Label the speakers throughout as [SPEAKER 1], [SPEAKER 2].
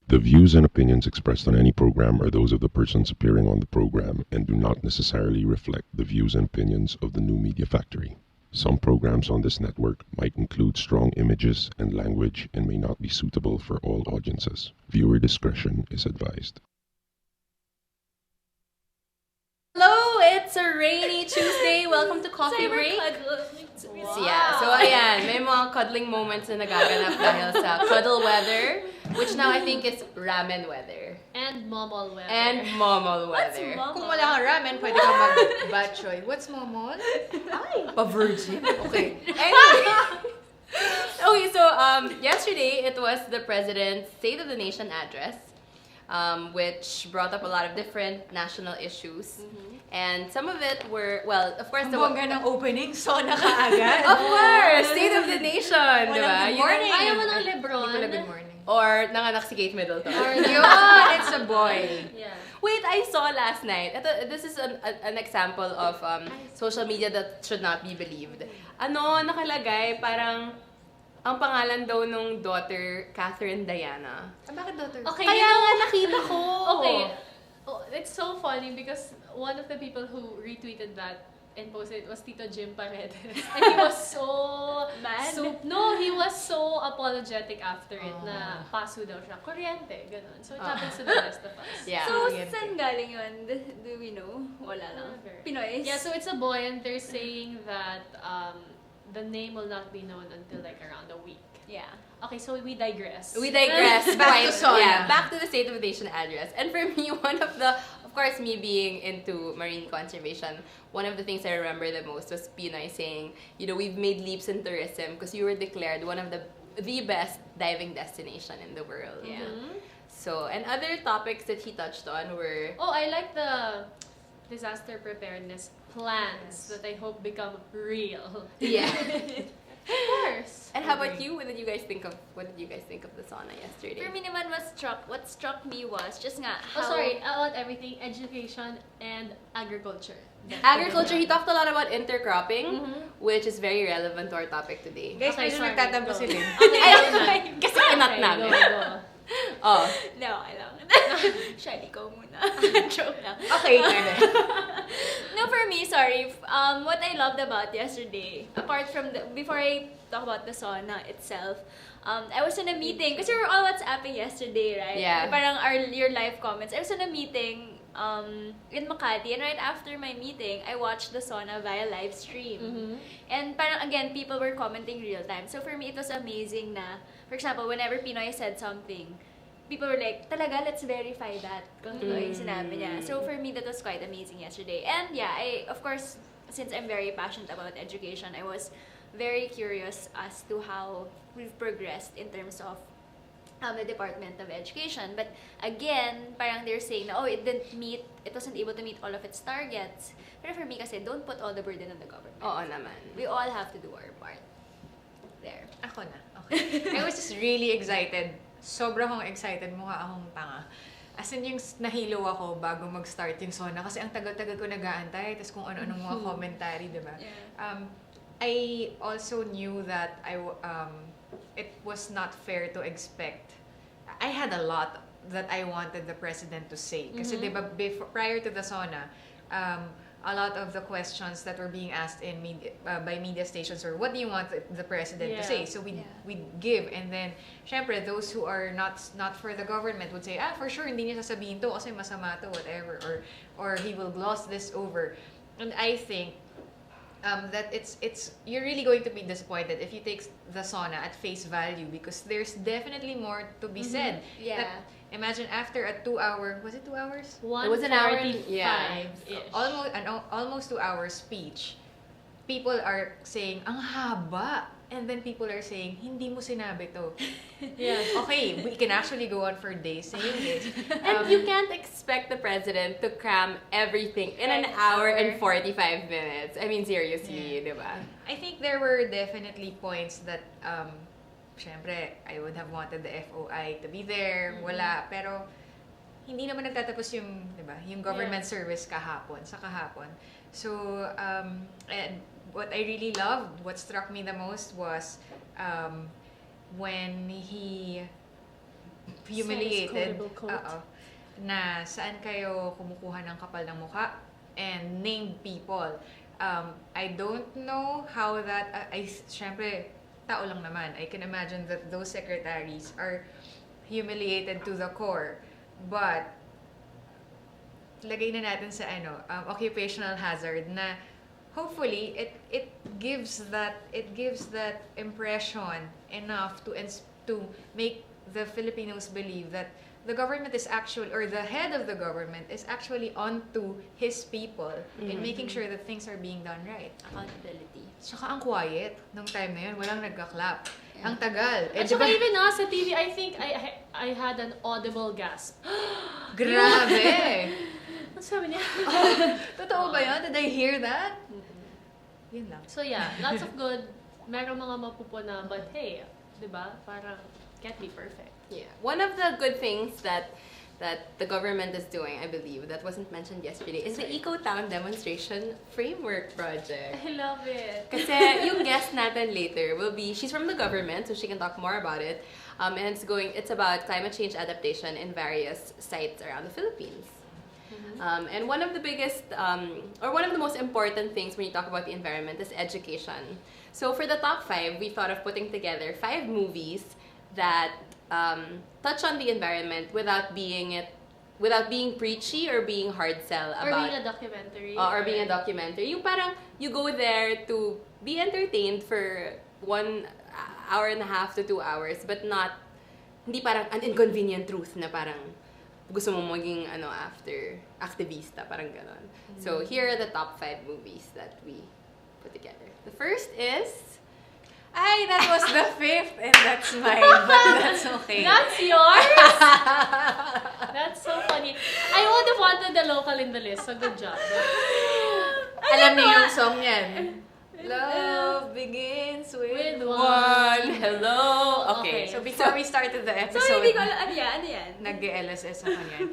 [SPEAKER 1] The views and opinions expressed on any program are those of the persons appearing on the program and do not necessarily reflect the views and opinions of the New Media Factory. Some programs on this network might include strong images and language and may not be suitable for all audiences. Viewer discretion is advised.
[SPEAKER 2] Hello, it's a rainy Tuesday. Welcome to Coffee Break.
[SPEAKER 3] Wow.
[SPEAKER 2] Yeah, so ayan, may mga cuddling moments na nagaganap dahil sa cuddle weather, which now I think is ramen weather.
[SPEAKER 3] And momol weather.
[SPEAKER 2] And momol weather.
[SPEAKER 4] Kung wala kang ramen, pwede kang mag-batchoy. What's momol?
[SPEAKER 2] Ay, pa-virgin. Okay. Anyway. Okay, so yesterday it was the President's State of the Nation address, which brought up a lot of different national issues. And some of it were, well, of course,
[SPEAKER 4] Ang bongga ng opening, sauna ka agad.
[SPEAKER 2] Of course! State of the Nation, di ba?
[SPEAKER 4] Good morning.
[SPEAKER 3] Ayaw mo ng Lebron.
[SPEAKER 4] Hindi ko na good morning.
[SPEAKER 2] Or nanganak si Kate Middleton.
[SPEAKER 4] Yun, it's a boy.
[SPEAKER 3] Yeah.
[SPEAKER 2] Wait, I saw last night. This is an example of social media that should not be believed. Ano, nakalagay, parang ang pangalan daw nung daughter, Catherine Diana.
[SPEAKER 4] Bakit daughter?
[SPEAKER 3] Okay,
[SPEAKER 2] Kaya nga nakita ko.
[SPEAKER 3] Okay. Oh, it's so funny because one of the people who retweeted that and posted it was Tito Jim Paredes. And he was so...
[SPEAKER 5] Mad?
[SPEAKER 3] He was so apologetic after it na paso daw siya. Kuryente, ganun. So it happens to the rest of us.
[SPEAKER 2] Yeah.
[SPEAKER 5] So, saan galing yun? Do we know? Wala lang.
[SPEAKER 3] Whatever.
[SPEAKER 5] Pinoy?
[SPEAKER 3] Yeah, so it's a boy and they're saying that the name will not be known until like around a week.
[SPEAKER 5] Yeah.
[SPEAKER 3] Okay, so we digress.
[SPEAKER 2] We digress.
[SPEAKER 4] Back to sauna.
[SPEAKER 2] Yeah, back to the State of the Nation address. And for me, one of the, of course, me being into marine conservation, one of the things I remember the most was Pinoy saying, you know, we've made leaps in tourism because you were declared one of the best diving destination in the world.
[SPEAKER 5] Yeah.
[SPEAKER 2] So, and other topics that he touched on were...
[SPEAKER 3] Oh, I like the disaster preparedness plans that I hope become real.
[SPEAKER 2] Yeah.
[SPEAKER 3] Of course.
[SPEAKER 2] And how about you? What did you guys think of the sauna yesterday?
[SPEAKER 5] For me naman, what struck me was just nga
[SPEAKER 3] Oh,
[SPEAKER 5] how...
[SPEAKER 3] sorry. About everything, education and agriculture.
[SPEAKER 2] Agriculture, he talked a lot about intercropping, which is very relevant to our topic today.
[SPEAKER 4] Guys,
[SPEAKER 3] Okay,
[SPEAKER 4] medyo
[SPEAKER 3] sorry,
[SPEAKER 4] nagtatampo
[SPEAKER 3] go.
[SPEAKER 4] si Lynn.
[SPEAKER 2] Ay, kasi kinat
[SPEAKER 3] Okay,
[SPEAKER 2] namin.
[SPEAKER 3] go.
[SPEAKER 2] Oh.
[SPEAKER 5] No, I lang. Shiny ko muna. Joke lang.
[SPEAKER 4] Okay, Karen.
[SPEAKER 5] No, for me, sorry. What I loved about yesterday, apart from before I talk about the sauna itself, I was in a meeting, because we were all WhatsApping yesterday, right?
[SPEAKER 2] Yeah.
[SPEAKER 5] Parang your live comments. I was in a meeting in Makati, and right after my meeting, I watched the sauna via live stream. And parang again, people were commenting real time. So for me, it was amazing na, for example, whenever Pinoy said something, people were like, talaga, let's verify that. Kung totoo yung sinabi niya. So for me, that was quite amazing yesterday. And yeah, of course, since I'm very passionate about education, I was very curious as to how we've progressed in terms of the Department of Education. But again, parang they're saying na, it wasn't able to meet all of its targets. Pero for me kasi, don't put all the burden on the government.
[SPEAKER 2] Oo naman.
[SPEAKER 5] We all have to do our part. There.
[SPEAKER 4] Ako na. Okay. I was just really excited. Sobrang akong excited, mukha akong tanga. As in, yung nahilo ako bago mag-start yung sauna kasi ang tagal-tagal ko nag-aantay, tapos kung ano-anong mga commentary, diba?
[SPEAKER 5] Yeah.
[SPEAKER 4] I also knew that it was not fair to expect. I had a lot that I wanted the president to say. Kasi diba, prior to the sauna, a lot of the questions that were being asked in by media stations were, what do you want the president to say? So we'd give, and then syempre those who are not for the government would say, for sure hindi niya sasabihin to kasi masama to, whatever, or he will gloss this over. And I think that it's you're really going to be disappointed if you take the sauna at face value, because there's definitely more to be said.
[SPEAKER 5] Yeah.
[SPEAKER 4] That, imagine after a 2-hour, was it 2 hours?
[SPEAKER 2] It was an hour,
[SPEAKER 3] 1:45-ish.
[SPEAKER 4] Almost 2 hour speech, people are saying, ang haba. And then people are saying, hindi mo sinabi to.
[SPEAKER 3] Yeah.
[SPEAKER 4] Okay, we can actually go on for days saying this.
[SPEAKER 2] And you can't expect the president to cram everything in an hour and 45 minutes. I mean, seriously, diba?
[SPEAKER 4] I think there were definitely points that, syempre, I would have wanted the FOI to be there, wala. Pero, hindi naman nagtatapos yung, diba, yung government service sa kahapon. So, and what I really loved, what struck me the most was when he humiliated.
[SPEAKER 3] Size quotable quote.
[SPEAKER 4] Oo. Na saan kayo kumukuha ng kapal ng mukha and named people. I don't know how that, syempre, tao lang naman. I can imagine that those secretaries are humiliated to the core. But, lagay na natin sa occupational hazard na hopefully it gives that impression enough to make the Filipinos believe that the government is actually, or the head of the government is actually onto his people in making sure that things are being done right.
[SPEAKER 5] Accountability.
[SPEAKER 4] Tsaka ang quiet nung time na yun, walang nagka-clap. Ang tagal.
[SPEAKER 3] At saka even sa TV, I think I had an audible gasp.
[SPEAKER 4] Grabe!
[SPEAKER 3] Ano sabi niya?
[SPEAKER 4] Totoo ba yun? Did I hear that? Yun lang.
[SPEAKER 3] So yeah, lots of good. Merong mga mapupuna, but hey, di ba? Parang can't be perfect.
[SPEAKER 2] Yeah. One of the good things that the government is doing, I believe, that wasn't mentioned yesterday, is the Eco Town Demonstration Framework Project.
[SPEAKER 3] I love it.
[SPEAKER 2] Kasi yung guest natin later will be, she's from the government, so she can talk more about it. And it's about climate change adaptation in various sites around the Philippines. And one of the biggest, or one of the most important things when you talk about the environment is education. So for the top 5, we thought of putting together 5 movies that touch on the environment without being preachy or being hard sell about.
[SPEAKER 3] Or being a documentary.
[SPEAKER 2] Or being a documentary. Yung parang, you go there to be entertained for 1 hour and a half to 2 hours, but hindi parang an inconvenient truth na parang gusto mo maging after activista, parang ganon. So here are the top 5 movies that we put together. The first is
[SPEAKER 4] That was the 5th and that's mine, but that's okay.
[SPEAKER 3] That's yours? That's so funny. I would have wanted the local in the list, so good job.
[SPEAKER 4] Alam niyo yung song yan. Love begins with
[SPEAKER 3] one.
[SPEAKER 2] Hello. Okay.
[SPEAKER 4] So before we started the
[SPEAKER 5] So,
[SPEAKER 4] episode,
[SPEAKER 5] hindi ko alam. Ano yan?
[SPEAKER 4] nag-LSS ako niyan.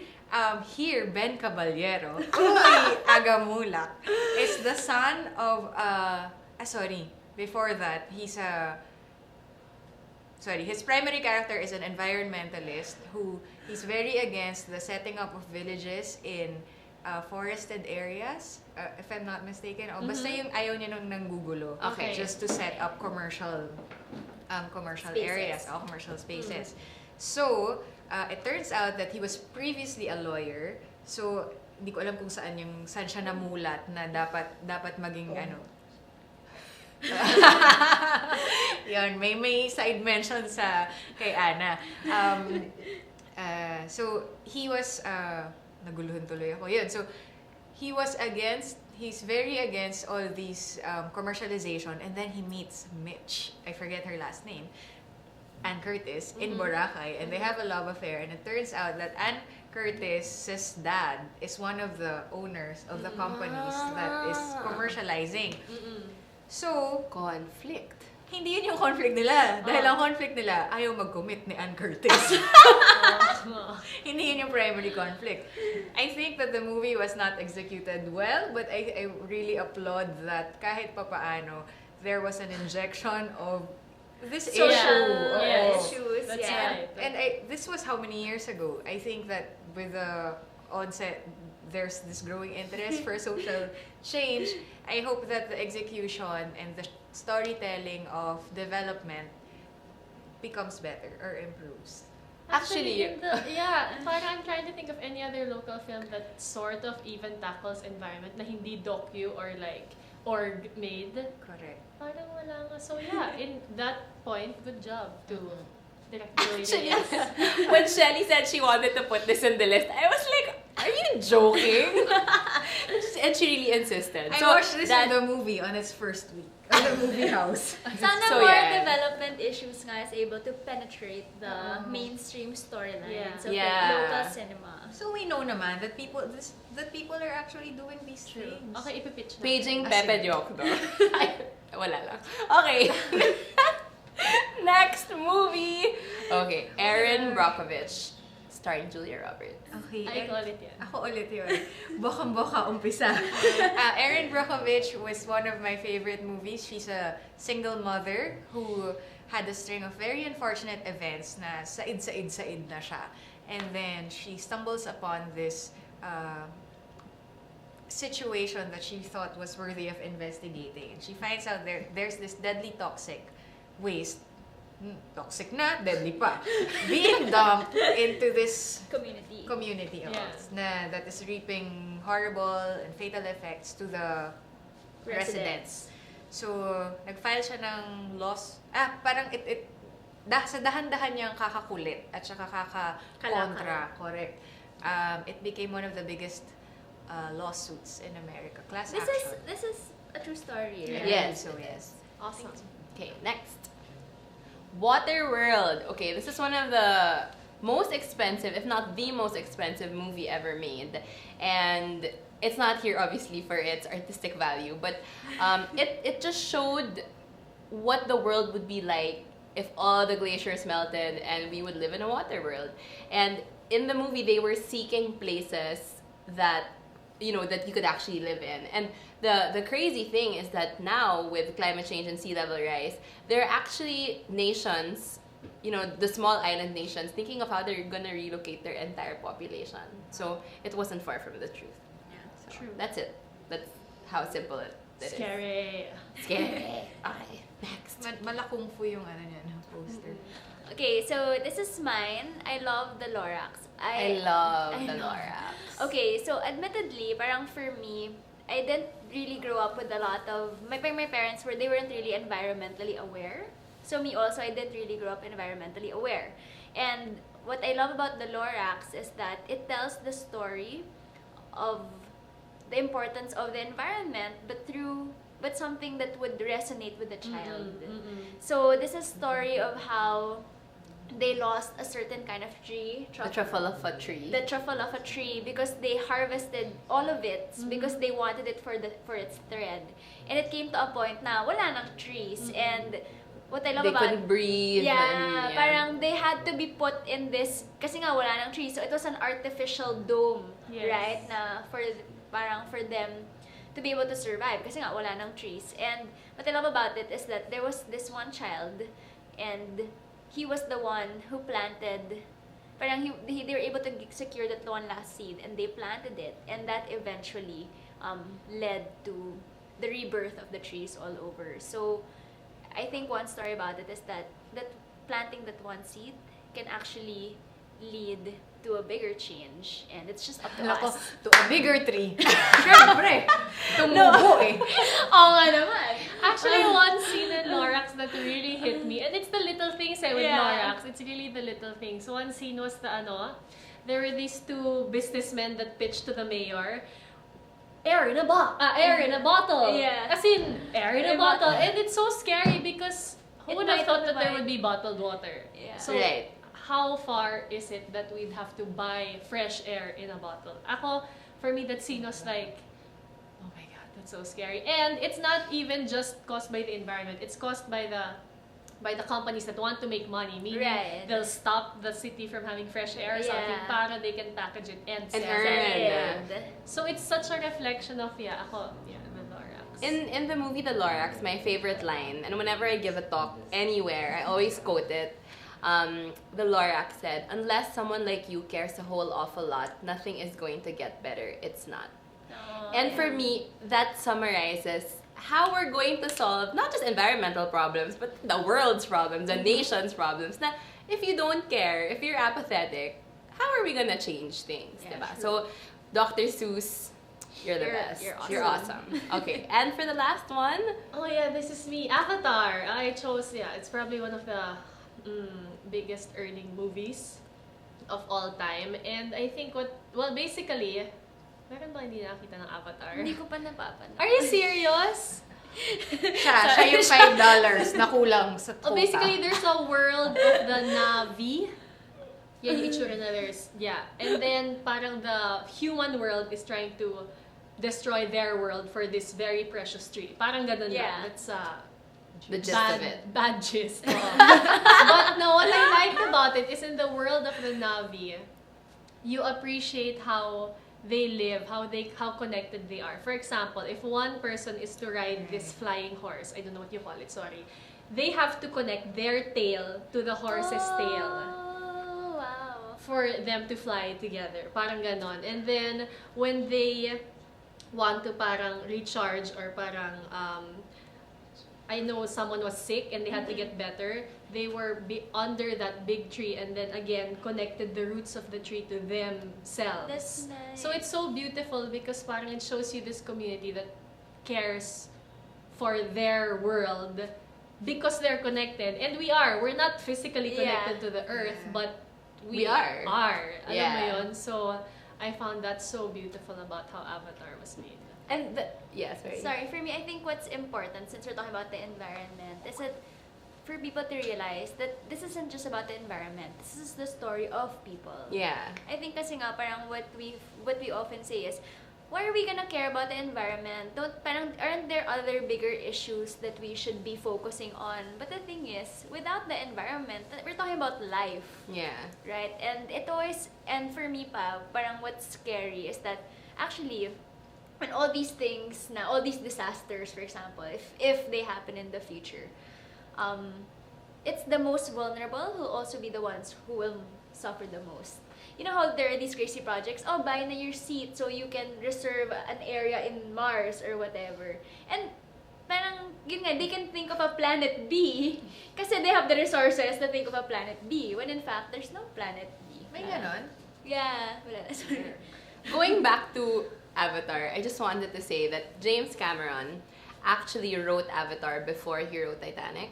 [SPEAKER 4] Here, Ben Caballero, uy, Agamulak, is the son of, before that, his primary character is an environmentalist who is very against the setting up of villages in forested areas, if I'm not mistaken. Basta yung ayaw niya nung nanggugulo.
[SPEAKER 3] Okay.
[SPEAKER 4] Just to set up commercial
[SPEAKER 5] Spaces.
[SPEAKER 4] areas, commercial spaces. So, it turns out that he was previously a lawyer. So, hindi ko alam kung saan siya namulat na dapat maging Yun, may side mention kay Ana. So, he was, naguluhan tuloy ako. Yun, so, he's very against all these commercialization, and then he meets Mitch, I forget her last name, Ann Curtis, in Boracay, and they have a love affair, and it turns out that Ann Curtis's dad is one of the owners of the companies that is commercializing. So,
[SPEAKER 2] conflict.
[SPEAKER 4] hindi yun yung conflict nila. Dahil ang conflict nila, ayaw mag-commit ni Ann Curtis. Hindi yun yung primary conflict. I think that the movie was not executed well, but I really applaud that kahit papaano, there was an injection of this issue.
[SPEAKER 5] Issues,
[SPEAKER 3] That's
[SPEAKER 5] yeah.
[SPEAKER 3] right.
[SPEAKER 4] And this was how many years ago? I think that with the onset, there's this growing interest for social change. I hope that the execution and the storytelling of development becomes better or improves.
[SPEAKER 2] Actually,
[SPEAKER 3] parang I'm trying to think of any other local film that sort of even tackles environment na hindi docu or org made.
[SPEAKER 4] Correct.
[SPEAKER 3] Parang wala nga. So yeah, in that point, good job to direct
[SPEAKER 2] Actually, when Shelly said she wanted to put this in the list, I was like, are you joking? And she really insisted.
[SPEAKER 4] I
[SPEAKER 2] So
[SPEAKER 4] watched this in the movie on its first week. On the movie house.
[SPEAKER 5] Sana
[SPEAKER 2] So,
[SPEAKER 5] more
[SPEAKER 2] yeah.
[SPEAKER 5] development issues nga is able to penetrate the mainstream storylines of
[SPEAKER 2] Yeah.
[SPEAKER 5] local cinema.
[SPEAKER 4] So we know naman that people are actually doing these things.
[SPEAKER 3] Okay, ipipitch na.
[SPEAKER 2] Paging
[SPEAKER 4] Ah,
[SPEAKER 2] Pepe
[SPEAKER 4] sige.
[SPEAKER 2] Diokno. Wala lang. Okay. Next movie. Okay, Erin Brockovich starring Julia Roberts.
[SPEAKER 4] Okay.
[SPEAKER 3] Ay, ko ulit yan.
[SPEAKER 4] Ako ulit yun. Bokang-boka umpisa. Erin Brockovich was one of my favorite movies. She's a single mother who had a string of very unfortunate events na said na siya. And then she stumbles upon this situation that she thought was worthy of investigating. And she finds out there's this deadly toxic waste, toxic na, deadly pa, being dumped into this community of us that is reaping horrible and fatal effects to the residents. So, nag-file siya ng loss. Parang sa dahan-dahan niyang kakakulit at saka kaka-kontra. Correct. It became one of the biggest lawsuits in America. Class action.
[SPEAKER 5] This is a true story, right?
[SPEAKER 2] Yes.
[SPEAKER 3] Awesome.
[SPEAKER 2] Okay, next. Waterworld. Okay, this is one of the most expensive, if not the most expensive movie ever made. And it's not here obviously for its artistic value, but it just showed what the world would be like if all the glaciers melted and we would live in a water world. And in the movie, they were seeking places that that you could actually live in. And the crazy thing is that now with climate change and sea level rise, there are actually nations, the small island nations, thinking of how they're gonna relocate their entire population. So it wasn't far from the truth. So
[SPEAKER 3] True.
[SPEAKER 2] that's it. That's how simple it is.
[SPEAKER 3] Scary.
[SPEAKER 2] Scary. Okay, next.
[SPEAKER 4] Malakung fu yung poster.
[SPEAKER 5] Okay, so this is mine. I love the Lorax.
[SPEAKER 2] I love the Lorax.
[SPEAKER 5] Okay, so admittedly, parang for me, I didn't really grow up with a lot of my parents they weren't really environmentally aware. So me also, I didn't really grow up environmentally aware. And what I love about the Lorax is that it tells the story of the importance of the environment, but something that would resonate with the child. So this is a story of how they lost a certain kind of tree.
[SPEAKER 2] The truffle of a tree.
[SPEAKER 5] The truffle of a tree, because they harvested all of it because they wanted it for its thread. And it came to a point na wala nang trees. And what I love
[SPEAKER 2] they
[SPEAKER 5] about...
[SPEAKER 2] couldn't breathe.
[SPEAKER 5] Yeah, parang they had to be put in this, kasi nga wala nang trees. So it was an artificial dome, right? Na for them to be able to survive kasi nga wala nang trees. And what I love about it is that there was this one child, and he was the one who planted, they were able to secure that one last seed, and they planted it, and that eventually led to the rebirth of the trees all over. So I think one story about it is that planting that one seed can actually lead to a bigger change, and it's just up to us.
[SPEAKER 4] To a bigger tree. Siyempre. Tumubo eh.
[SPEAKER 5] Oo nga naman.
[SPEAKER 3] Actually, one scene in Lorax that really hit me, and it's the little things with Lorax. It's really the little things. One scene was there were these two businessmen that pitched to the mayor, air in a bottle.
[SPEAKER 5] Yeah.
[SPEAKER 3] As in, air in a bottle. And it's so scary because who would have thought that there would be bottled water?
[SPEAKER 5] Yeah.
[SPEAKER 3] So, how far is it that we'd have to buy fresh air in a bottle? For me, that scene was like, oh my God, that's so scary. And it's not even just caused by the environment. It's caused by the companies that want to make money. Meaning, they'll stop the city from having fresh air or something para they can package it and sell it. So it's such a reflection of, the Lorax.
[SPEAKER 2] In the movie The Lorax, my favorite line, and whenever I give a talk anywhere, I always quote it. The Lorax said, "Unless someone like you cares a whole awful lot, nothing is going to get better. It's not." And for me, that summarizes how we're going to solve not just environmental problems, but the world's problems, the nation's problems. Na if you don't care, if you're apathetic, how are we gonna change things? Diba? So, Dr. Seuss, you're the best. You're awesome. Okay, and for the last one,
[SPEAKER 3] oh yeah, this is me, Avatar. I chose it's probably one of the biggest earning movies of all time. And I think basically, meron ba hindi nakakita ng Avatar?
[SPEAKER 5] Hindi ko pa napapanood.
[SPEAKER 3] Are you serious?
[SPEAKER 4] Siya yung $5 na kulang sa quota.
[SPEAKER 3] Basically, there's a world of the Na'vi. Yan yung itsura na and then parang the human world is trying to destroy their world for this very precious tree. Parang ganun lang. That's
[SPEAKER 2] the gist of it.
[SPEAKER 3] Bad gist. But no, what I liked about it is in the world of the Na'vi, you appreciate how they live, how connected they are. For example, if one person is to ride this flying horse, I don't know what you call it, sorry. They have to connect their tail to the horse's tail
[SPEAKER 5] Oh, wow.
[SPEAKER 3] for them to fly together. Parang ganon. And then, when they want to parang recharge or parang, I know someone was sick and they had to get better, they were under that big tree and then again connected the roots of the tree to themselves.
[SPEAKER 5] That's nice.
[SPEAKER 3] So it's so beautiful because parang it shows you this community that cares for their world because they're connected. And we're not physically connected to the earth, but we are. Alam mo yun? So I found that so beautiful about how Avatar was made.
[SPEAKER 2] And
[SPEAKER 5] Sorry, for me, I think what's important, since we're talking about the environment, is that for people to realize that this isn't just about the environment. This is the story of people.
[SPEAKER 2] Yeah.
[SPEAKER 5] I think kasi nga parang what we often say is, why are we gonna care about the environment? Aren't there other bigger issues that we should be focusing on? But the thing is, without the environment, we're talking about life.
[SPEAKER 2] Yeah.
[SPEAKER 5] Right? And for me pa, parang what's scary is that actually, when all these things, all these disasters, for example, if they happen in the future, it's the most vulnerable who will also be the ones who will suffer the most. You know how there are these crazy projects, buy na your seat so you can reserve an area in Mars or whatever. And parang, yun nga, they can think of a planet B kasi they have the resources to think of a planet B when in fact, there's no planet B.
[SPEAKER 4] May ganon?
[SPEAKER 5] Yeah, wala. Sorry.
[SPEAKER 2] Going back to Avatar, I just wanted to say that James Cameron actually wrote Avatar before he wrote Titanic.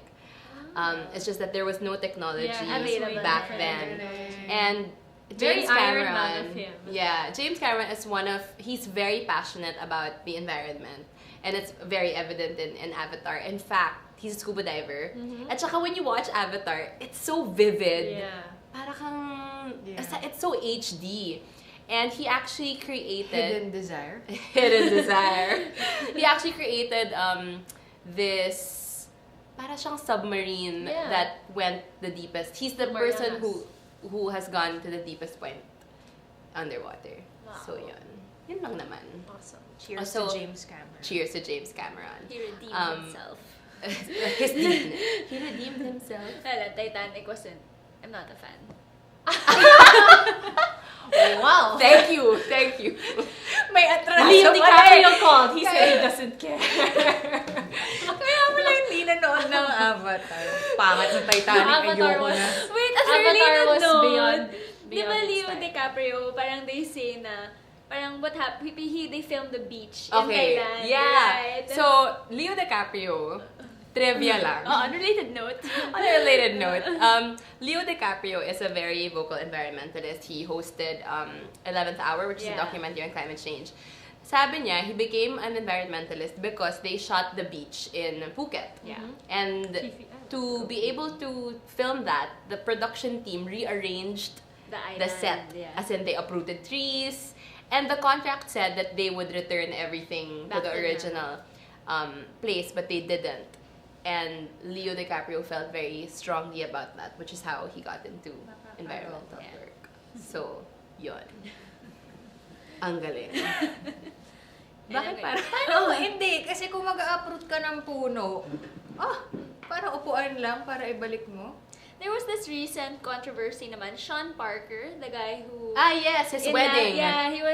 [SPEAKER 2] It's just that there was no technology
[SPEAKER 5] available
[SPEAKER 2] back then. And James
[SPEAKER 3] Very Iron Man
[SPEAKER 2] Cameron,
[SPEAKER 3] of him.
[SPEAKER 2] yeah, James Cameron is he's very passionate about the environment. And it's very evident in Avatar. In fact, he's a scuba diver. At saka when you watch Avatar, it's so vivid.
[SPEAKER 3] Yeah.
[SPEAKER 2] Para kang, it's so HD. And he actually created...
[SPEAKER 4] Hidden Desire?
[SPEAKER 2] Hidden Desire. He actually created this... Para siyang submarine that went the deepest. He's the person who has gone to the deepest point underwater.
[SPEAKER 5] Wow.
[SPEAKER 2] So yun. Yun lang naman.
[SPEAKER 3] Awesome.
[SPEAKER 4] Cheers
[SPEAKER 2] Also,
[SPEAKER 4] to James Cameron.
[SPEAKER 2] Cheers to James Cameron.
[SPEAKER 5] He redeemed himself.
[SPEAKER 2] His deepness. He redeemed himself.
[SPEAKER 5] Wala, Titanic wasn't. I'm not a fan.
[SPEAKER 2] Wow! Thank you! May atraso
[SPEAKER 3] Leo
[SPEAKER 2] pala
[SPEAKER 3] DiCaprio called. He said he doesn't care.
[SPEAKER 4] Kaya mo lang hindi nanood ng Avatar. Pangat ng Titanic,
[SPEAKER 3] Avatar
[SPEAKER 4] ayoko
[SPEAKER 3] was-
[SPEAKER 4] na.
[SPEAKER 5] Wait, as a
[SPEAKER 3] Avatar
[SPEAKER 5] related
[SPEAKER 3] was
[SPEAKER 5] note,
[SPEAKER 3] beyond
[SPEAKER 5] di ba
[SPEAKER 3] its
[SPEAKER 5] Leo
[SPEAKER 3] time.
[SPEAKER 5] DiCaprio, parang they say na, parang what happened, they filmed the beach in
[SPEAKER 2] Okay,
[SPEAKER 5] Thailand,
[SPEAKER 2] yeah.
[SPEAKER 5] right?
[SPEAKER 2] So, Leo DiCaprio, trivia lang.
[SPEAKER 5] Unrelated note.
[SPEAKER 2] On a related note, Leo DiCaprio is a very vocal environmentalist. He hosted 11th Hour, which is a
[SPEAKER 5] Yeah.
[SPEAKER 2] documentary on climate change. Sabi niya, he became an environmentalist because they shot the beach in Phuket.
[SPEAKER 5] Yeah.
[SPEAKER 2] And to be able to film that, the production team rearranged
[SPEAKER 5] The island,
[SPEAKER 2] the set.
[SPEAKER 5] yeah.
[SPEAKER 2] As in, they uprooted trees. And the contract said that they would return everything
[SPEAKER 5] Back
[SPEAKER 2] to the
[SPEAKER 5] to
[SPEAKER 2] original place, but they didn't. And Leo DiCaprio felt very strongly about that, which is how he got into environmental
[SPEAKER 5] Yeah.
[SPEAKER 2] work. So, yun. Ang galing. Bakit parang...
[SPEAKER 4] Ano? Hindi. Kasi kung mag-uproot ka ng puno, parang upuan lang para ibalik mo.
[SPEAKER 5] There was this recent controversy naman. Sean Parker, the guy who...
[SPEAKER 2] Yes, his
[SPEAKER 5] in
[SPEAKER 2] wedding.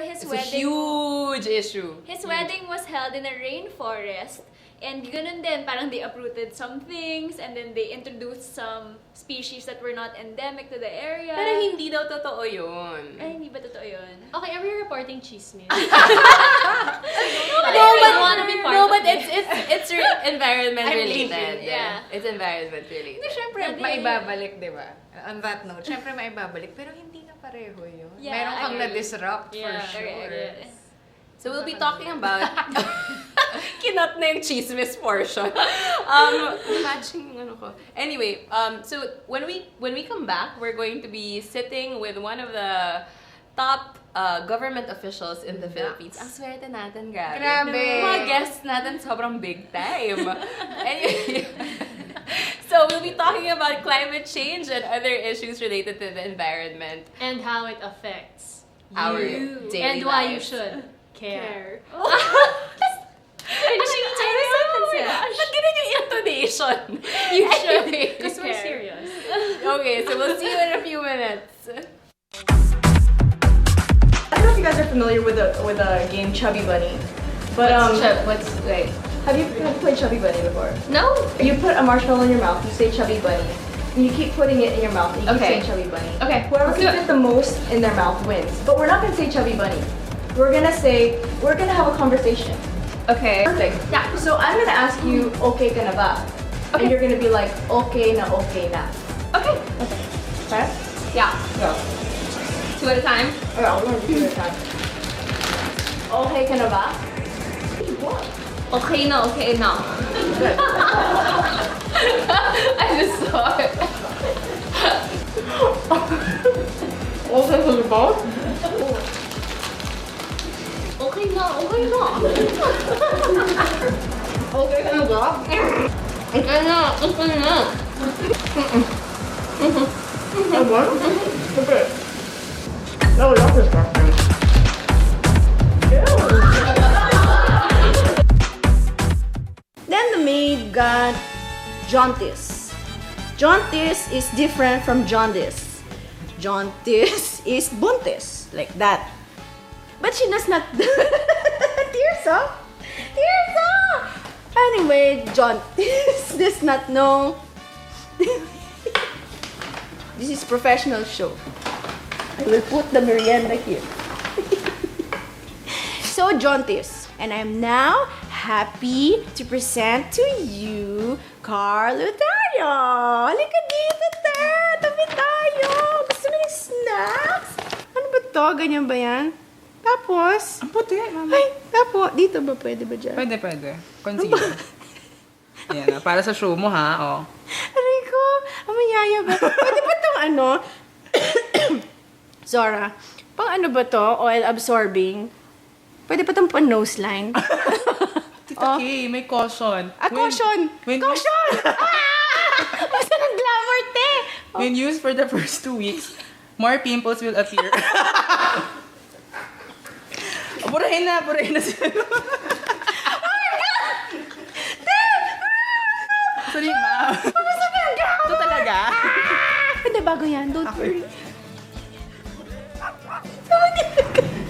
[SPEAKER 5] his
[SPEAKER 2] It's
[SPEAKER 5] wedding.
[SPEAKER 2] a huge issue.
[SPEAKER 5] His wedding was held in a rainforest. And ganun din, parang they uprooted some things and then they introduced some species that were not endemic to the area.
[SPEAKER 2] Pero hindi daw totoo yun.
[SPEAKER 5] Ay, hindi ba totoo yun?
[SPEAKER 3] Okay, are we reporting chismis?
[SPEAKER 2] No, but
[SPEAKER 3] it.
[SPEAKER 2] it's environment
[SPEAKER 4] I'm
[SPEAKER 2] related.
[SPEAKER 5] leaving, yeah.
[SPEAKER 2] It's environment related.
[SPEAKER 4] Hindi, syempre, maibabalik, di ba? On that note, syempre maibabalik, pero hindi na pareho yun.
[SPEAKER 5] Yeah,
[SPEAKER 4] Meron kang
[SPEAKER 5] agree.
[SPEAKER 4] na-disrupt for
[SPEAKER 3] Yeah,
[SPEAKER 4] sure.
[SPEAKER 5] Yes.
[SPEAKER 2] So we'll be talking about kinat na yung chismis portion. Matching ano ko. Anyway, so when we come back, we're going to be sitting with one of the top government officials in the Philippines. Ang swerte natin, grabe.
[SPEAKER 4] Grabe.
[SPEAKER 2] Mga guests natin sobrang big time. Anyway, so we'll be talking about climate change and other issues related to the environment.
[SPEAKER 3] And how it affects
[SPEAKER 2] our
[SPEAKER 3] You.
[SPEAKER 2] daily
[SPEAKER 3] And why you
[SPEAKER 2] lives.
[SPEAKER 3] should care.
[SPEAKER 5] Ay, she needs to sentences.
[SPEAKER 2] Ba't ganun yung intonation? You should.
[SPEAKER 3] Because we're serious.
[SPEAKER 2] Okay, so we'll see you in a few minutes.
[SPEAKER 6] I don't know if you guys are familiar with a game Chubby Bunny, but
[SPEAKER 2] Wait.
[SPEAKER 6] have you played Chubby Bunny before?
[SPEAKER 2] No?
[SPEAKER 6] You put a marshmallow in your mouth, you say Chubby Bunny, and you keep putting it in your mouth, and you keep
[SPEAKER 2] Okay.
[SPEAKER 6] saying Chubby Bunny.
[SPEAKER 2] Okay,
[SPEAKER 6] Whoever
[SPEAKER 2] let's
[SPEAKER 6] can
[SPEAKER 2] do it.
[SPEAKER 6] fit the most in their mouth wins. But we're not gonna say Chubby Bunny. We're gonna have a conversation.
[SPEAKER 2] Okay.
[SPEAKER 6] Perfect.
[SPEAKER 2] Yeah.
[SPEAKER 6] So I'm gonna ask you, okay ka na ba?
[SPEAKER 2] Okay.
[SPEAKER 6] And you're gonna be like, okay na, okay na.
[SPEAKER 2] Okay.
[SPEAKER 6] Okay?
[SPEAKER 2] Yeah.
[SPEAKER 6] Go.
[SPEAKER 2] 2 at a time.
[SPEAKER 6] Okay, I'll learn to do this time. Okay ka na ba? What?
[SPEAKER 2] Okay na, okay na.
[SPEAKER 6] Good.
[SPEAKER 2] I just saw it.
[SPEAKER 6] Okay ka na ba?
[SPEAKER 2] Okay na, okay na.
[SPEAKER 6] Okay ka na ba?
[SPEAKER 2] Okay na, okay na.
[SPEAKER 6] What? Okay. No, that's disgusting. Then the maid got jaundice. Jaundice is different from jaundice. Jaundice is buntis, like that. But she does not. Tears up. Tears up. Anyway, jaundice does not know. This is professional show. I will put the merienda here. So, jaundice. And I'm now happy to present to you Carl Lutario. Halika dito, te. Tabi tayo. Gusto mo ng snacks? Ano ba to? Ganyan ba yan? Tapos,
[SPEAKER 7] Ang puti, mama.
[SPEAKER 6] ay, tapos, dito ba? Pwede ba dyan?
[SPEAKER 7] Pwede. Concealer. Ayan, para sa show mo, ha? Oh.
[SPEAKER 6] Aray ko, amayaya ba? Pwede ba itong ano? Zora, pang ano ba to? Oil absorbing? Pwede ba itong pang nose line?
[SPEAKER 7] Tita Kay, may caution.
[SPEAKER 6] Caution!
[SPEAKER 7] when
[SPEAKER 6] Caution! Basta ng glamour, te!
[SPEAKER 7] When used for the first 2 weeks, more pimples will appear. Burahin na sila. Sorry, ma. Ito talaga.
[SPEAKER 6] Hindi, bago yan. Don't worry.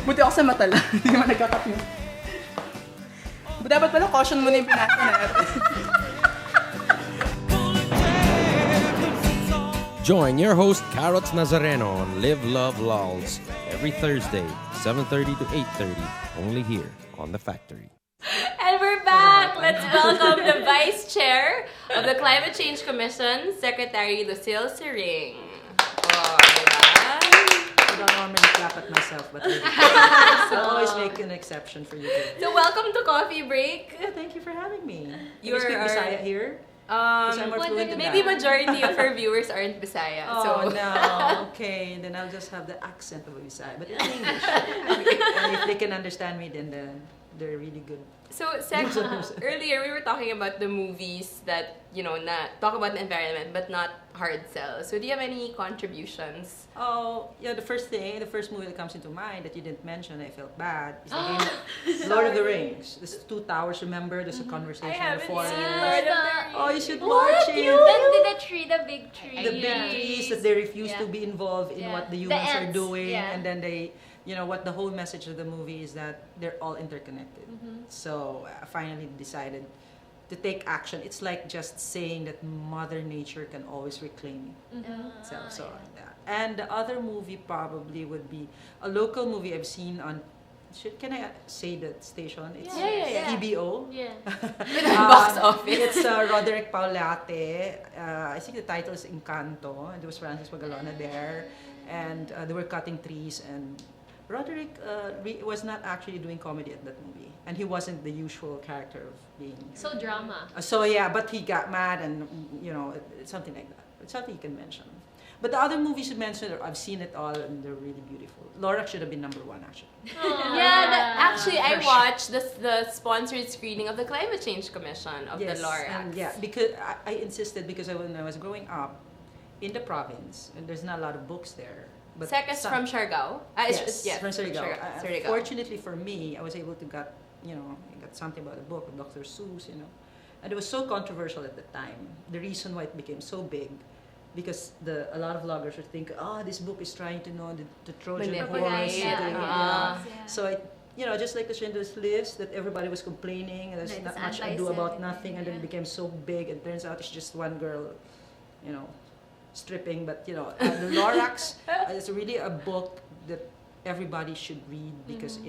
[SPEAKER 7] Buti ako sa mata lang. Hindi naman nagkakapin. Dapat pala caution mo na yung pinasa natin.
[SPEAKER 8] Join your host Carrots Nazareno on Live Love Lols every Thursday, 7:30 to 8:30, only here on The Factory.
[SPEAKER 2] And we're back! Let's welcome the Vice Chair of the Climate Change Commission, Secretary Lucille Sering. Oh, diba?
[SPEAKER 9] I don't normally clap at myself, but I'll always make an exception for you.
[SPEAKER 2] So welcome to Coffee Break.
[SPEAKER 9] Yeah, thank you for having me.
[SPEAKER 2] You
[SPEAKER 9] You speak
[SPEAKER 2] are-
[SPEAKER 9] Bisaya here? Because I'm more fluent in
[SPEAKER 2] Maybe
[SPEAKER 9] that.
[SPEAKER 2] majority of our viewers aren't Bisaya.
[SPEAKER 9] Oh,
[SPEAKER 2] so
[SPEAKER 9] no. Okay, then I'll just have the accent of a Bisaya, but in English. And if they can understand me, then they're really good.
[SPEAKER 2] So, earlier we were talking about the movies that, talk about the environment but not hard sell. So, do you have any contributions?
[SPEAKER 9] Oh, yeah, the first movie that comes into mind that you didn't mention, I felt bad, is the game Lord of the Rings. There's 2 towers, remember? There's a conversation in the forest. Oh, you should watch it.
[SPEAKER 5] The tree, the big tree.
[SPEAKER 9] The big trees that they refuse to be involved in
[SPEAKER 5] Yeah.
[SPEAKER 9] what the
[SPEAKER 5] The
[SPEAKER 9] humans are
[SPEAKER 5] ants,
[SPEAKER 9] doing,
[SPEAKER 5] yeah.
[SPEAKER 9] and then they, what the whole message of the movie is that they're all interconnected. So I finally decided to take action. It's like just saying that Mother Nature can always reclaim itself. So like that. And the other movie probably would be a local movie I've seen on. Can I say the station? It's
[SPEAKER 5] Yeah.
[SPEAKER 9] EBO.
[SPEAKER 5] Yeah.
[SPEAKER 2] Box office.
[SPEAKER 9] It's Roderick Paulate. I think the title is Encanto. And there was Francis Magalona there. And they were cutting trees. And Roderick was not actually doing comedy at that movie. And he wasn't the usual character of being...
[SPEAKER 3] So drama.
[SPEAKER 9] So yeah, but he got mad and, it's something like that. It's something you can mention. But the other movies you mentioned, I've seen it all and they're really beautiful. Lorax should have been number 1, actually.
[SPEAKER 2] Actually, I watched the sponsored screening of the Climate Change Commission of the Lorax.
[SPEAKER 9] And yeah, because I insisted because when I was growing up in the province, and there's not a lot of books there, But
[SPEAKER 2] Sec is from Siargao?
[SPEAKER 9] Yes, from Surigao.
[SPEAKER 2] Surigao.
[SPEAKER 9] Fortunately for me, I was able to get, I got something about the book of Dr. Seuss, And it was so controversial at the time. The reason why it became so big, because a lot of vloggers would think, this book is trying to know the Trojan horse.
[SPEAKER 5] Yeah.
[SPEAKER 9] So just like the Schindler's List, that everybody was complaining, and there's
[SPEAKER 5] Right,
[SPEAKER 9] not
[SPEAKER 5] it's
[SPEAKER 9] much ado
[SPEAKER 5] anti-Semitic,
[SPEAKER 9] about nothing, and then it
[SPEAKER 5] yeah.
[SPEAKER 9] became so big, and turns out it's just one girl, stripping. But the Lorax is really a book that everybody should read because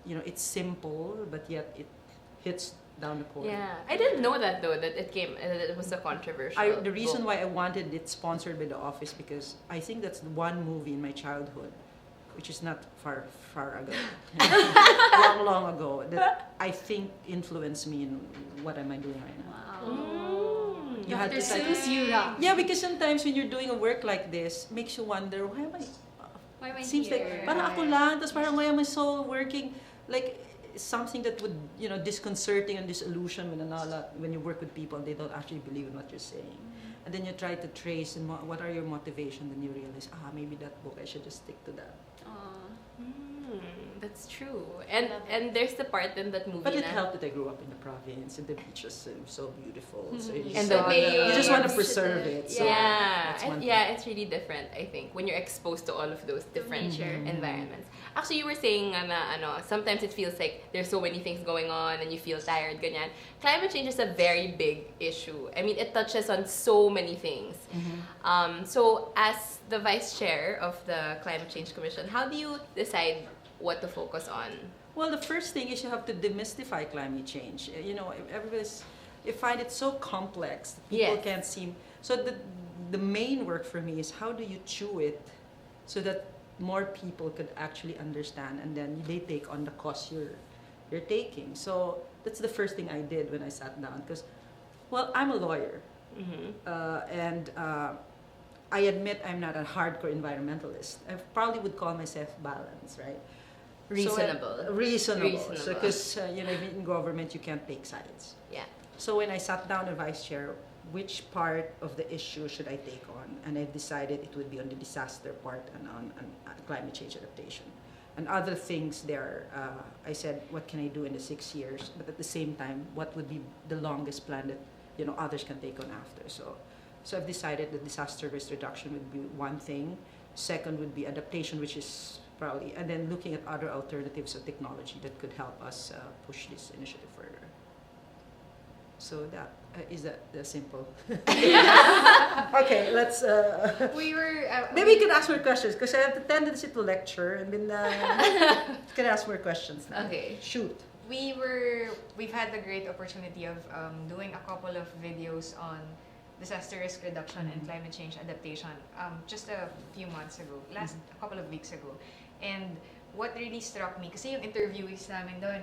[SPEAKER 9] it's simple, but yet it hits down the core.
[SPEAKER 2] Yeah, I didn't know that though, that it was a controversial
[SPEAKER 9] The reason
[SPEAKER 2] book.
[SPEAKER 9] why I wanted it sponsored by The Office, because I think that's the one movie in my childhood, which is not far ago, long ago, that I think influenced me in what am I doing right now.
[SPEAKER 2] Mm.
[SPEAKER 9] You had
[SPEAKER 3] Dr.
[SPEAKER 9] to
[SPEAKER 3] Seuss, you rock.
[SPEAKER 9] Yeah, because sometimes when you're doing a work like this, makes you wonder, why am I?
[SPEAKER 5] Why am I
[SPEAKER 9] Seems
[SPEAKER 5] here?
[SPEAKER 9] like parang ako lang, tapos parang why am I so working like something that would disconcerting and disillusion when you work with people and they don't actually believe in what you're saying. And then you try to trace and what are your motivation, then you realize maybe that book I should just stick to that.
[SPEAKER 2] That's true. And there's the part in that movie.
[SPEAKER 9] But it
[SPEAKER 2] na-
[SPEAKER 9] helped that I grew up in the province and the beaches are so beautiful. So you
[SPEAKER 2] And
[SPEAKER 9] just,
[SPEAKER 2] the
[SPEAKER 9] want-
[SPEAKER 2] waves.
[SPEAKER 9] you just want to preserve it. So
[SPEAKER 2] Yeah,
[SPEAKER 9] that's one
[SPEAKER 2] it's really different, I think, when you're exposed to all of those different
[SPEAKER 5] Nature.
[SPEAKER 2] environments. Actually, you were saying sometimes it feels like there's so many things going on and you feel tired, ganyan. Climate change is a very big issue. I mean, it touches on so many things. So as the vice chair of the Climate Change Commission, how do you decide what to focus on?
[SPEAKER 9] Well, the first thing is you have to demystify climate change. You find it so complex. People
[SPEAKER 2] Yes.
[SPEAKER 9] can't seem. So the main work for me is how do you chew it, so that more people could actually understand, and then they take on the cost you're taking. So that's the first thing I did when I sat down, because, well, I'm a lawyer, and I admit I'm not a hardcore environmentalist. I probably would call myself balanced, right?
[SPEAKER 2] Reasonable.
[SPEAKER 9] Reasonable. So, because in government you can't take sides.
[SPEAKER 2] Yeah.
[SPEAKER 9] So when I sat down as vice chair, which part of the issue should I take on? And I decided it would be on the disaster part and on climate change adaptation. And other things there, I said, what can I do in the 6 years? But at the same time, what would be the longest plan that others can take on after? So I've decided that disaster risk reduction would be one thing. Second would be adaptation, which is probably, and then looking at other alternatives of technology that could help us push this initiative further. So that is that simple. Okay, let's.
[SPEAKER 4] We were
[SPEAKER 9] Maybe you can ask more questions because I have the tendency to lecture and then you can ask more questions now.
[SPEAKER 2] Okay.
[SPEAKER 9] Shoot.
[SPEAKER 4] we've had the great opportunity of doing a couple of videos on disaster risk reduction and climate change adaptation just a few months ago, a couple of weeks ago. And what really struck me, kasi yung interviewees namin doon,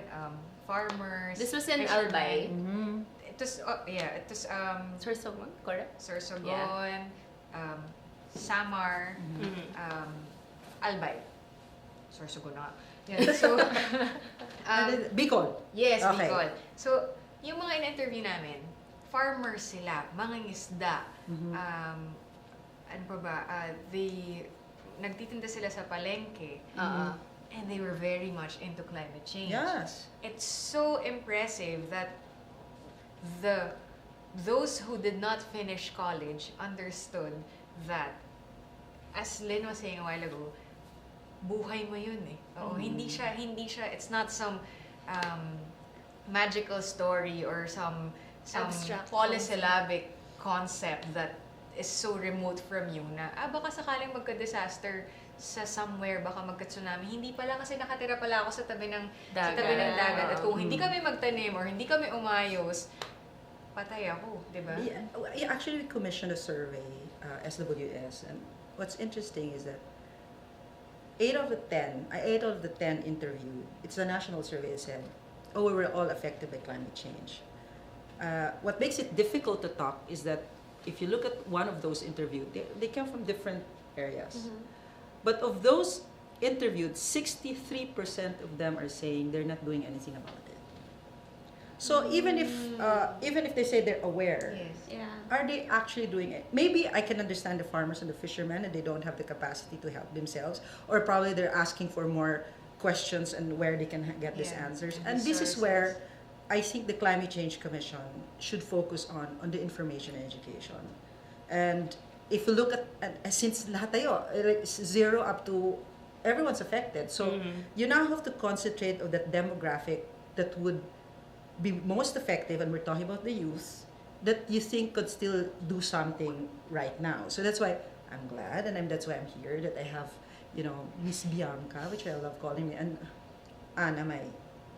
[SPEAKER 4] farmers.
[SPEAKER 2] This was in
[SPEAKER 4] fishermen.
[SPEAKER 2] Albay.
[SPEAKER 4] It was, it was
[SPEAKER 2] Sorsogon, correct?
[SPEAKER 4] Sorsogon, Samar, Albay. Sorsogon na. Yeah, so,
[SPEAKER 9] Bicol.
[SPEAKER 4] yes,
[SPEAKER 9] Okay.
[SPEAKER 4] Bicol. So, yung mga in-interview namin, farmers sila, mangingisda, ano pa ba, nagtitinda sila sa palengke, and they were very much into climate change.
[SPEAKER 9] Yes.
[SPEAKER 4] It's so impressive that those who did not finish college understood that, as Lynn was saying a while ago, buhay mo yun eh. Oo, hindi siya, it's not some magical story or some
[SPEAKER 5] Abstract
[SPEAKER 4] polysyllabic concept that is so remote from you na, baka sakaling magka-disaster sa somewhere, baka magka-tsunami. Hindi pala kasi nakatira pala ako sa tabi ng dagat. At kung hindi kami magtanim or hindi kami umayos, patay ako, di ba?
[SPEAKER 9] Yeah, actually, we commissioned a survey, SWS, and what's interesting is that 8 out of the 10 interviewed, it's a national survey, said, we were all affected by climate change. What makes it difficult to talk is that if you look at one of those interviewed, they come from different areas. But of those interviewed, 63% of them are saying they're not doing anything about it. So even if they say they're aware,
[SPEAKER 4] Yes.
[SPEAKER 5] Yeah.
[SPEAKER 9] are they actually doing it? Maybe I can understand the farmers and the fishermen and they don't have the capacity to help themselves, or probably they're asking for more questions and where they can get these
[SPEAKER 4] Yeah,
[SPEAKER 9] answers.
[SPEAKER 4] and
[SPEAKER 9] And this is
[SPEAKER 4] resources.
[SPEAKER 9] where I think the Climate Change Commission should focus on the information and education. And if you look at since lahat tayo, like zero up to everyone's affected. So you now have to concentrate on that demographic that would be most effective, and we're talking about the youth, that you think could still do something right now. So that's why I'm glad, and that's why I'm here, that I have, Miss Bianca, which I love calling me, and Anna, my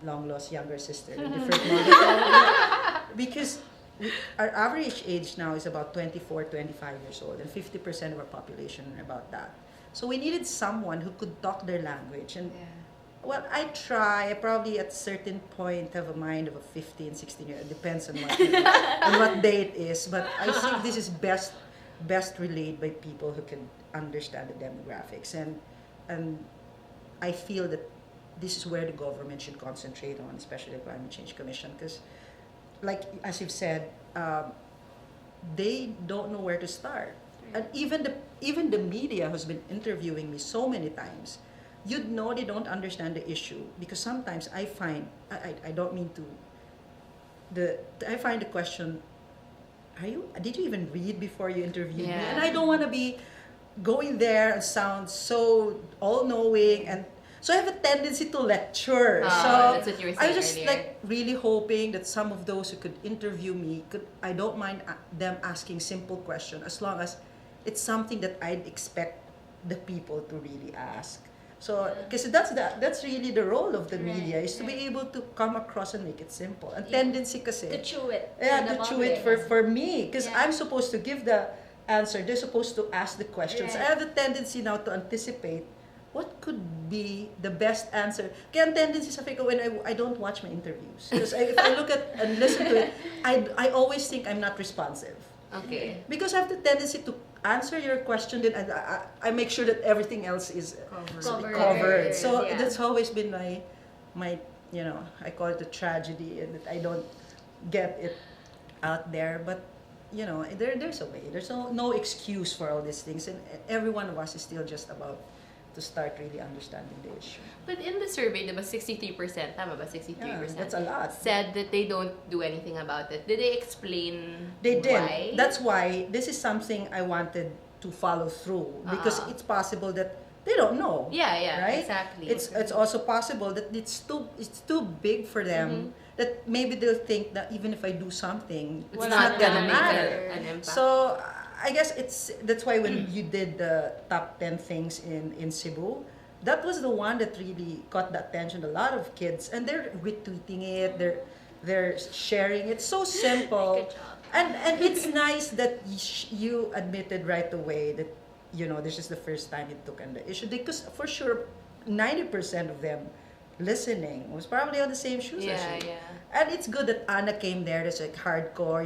[SPEAKER 9] long-lost younger sister, a different mother. Because our average age now is about 24, 25 years old, and 50% of our population are about that. So we needed someone who could talk their language. And well, I probably at a certain point have a mind of a 15, 16 year. It depends on what day it is. But I think this is best relayed by people who can understand the demographics. And I feel that this is where the government should concentrate on, especially the Climate Change Commission, because, like as you've said, they don't know where to start. And even the media who's been interviewing me so many times, you'd know they don't understand the issue, because sometimes I find I don't mean to I find the question, did you even read before you interviewed me? And I don't want to be going there and sound so all-knowing, and so I have a tendency to lecture. So
[SPEAKER 2] that's what you were saying
[SPEAKER 9] I was just
[SPEAKER 2] earlier.
[SPEAKER 9] like really hoping that some of those who could interview me I don't mind them asking simple questions, as long as it's something that I'd expect the people to really ask. So, because that's really the role of the media, is to be able to come across and make it simple. And tendency kasi,
[SPEAKER 5] To chew it.
[SPEAKER 9] yeah,
[SPEAKER 5] in the
[SPEAKER 9] to chew it
[SPEAKER 5] public.
[SPEAKER 9] for me, because
[SPEAKER 5] Yeah.
[SPEAKER 9] I'm supposed to give the answer. They're supposed to ask the questions.
[SPEAKER 5] Right.
[SPEAKER 9] I have the tendency now to anticipate what could be the best answer. Kaya ang tendency sa ko when I don't watch my interviews, because if I look at and listen to it, I always think I'm not responsive.
[SPEAKER 2] Okay.
[SPEAKER 9] Because I have the tendency to answer your question, then I make sure that everything else is covered. So
[SPEAKER 5] Yeah.
[SPEAKER 9] that's always been my I call it a tragedy, and that I don't get it out there. But there's a way. There's no excuse for all these things, and every one of us is still just about to start really understanding the issue.
[SPEAKER 2] But in the survey, diba 63%, tama ba? 63%.
[SPEAKER 9] Yeah, that's a lot.
[SPEAKER 2] Said that they don't do anything about it. Did they explain
[SPEAKER 9] They did.
[SPEAKER 2] why?
[SPEAKER 9] That's why this is something I wanted to follow through, because it's possible that they don't know.
[SPEAKER 2] Yeah,
[SPEAKER 9] right?
[SPEAKER 2] exactly.
[SPEAKER 9] It's also possible that it's too big for them. That maybe they'll think that even if I do something,
[SPEAKER 2] It's
[SPEAKER 9] it's
[SPEAKER 2] not
[SPEAKER 9] not gonna
[SPEAKER 2] make
[SPEAKER 9] matter.
[SPEAKER 2] an impact.
[SPEAKER 9] So I guess that's why when you did the top 10 things in Cebu, that was the one that really caught the attention. A lot of kids, and they're retweeting it, they're sharing it. So simple.
[SPEAKER 5] Good job.
[SPEAKER 9] And it's nice that you admitted right away that this is the first time you took on the issue, because for sure 90% of them listening was probably on the same shoes as you.
[SPEAKER 2] Yeah.
[SPEAKER 9] And it's good that Anna came there. That's like hardcore,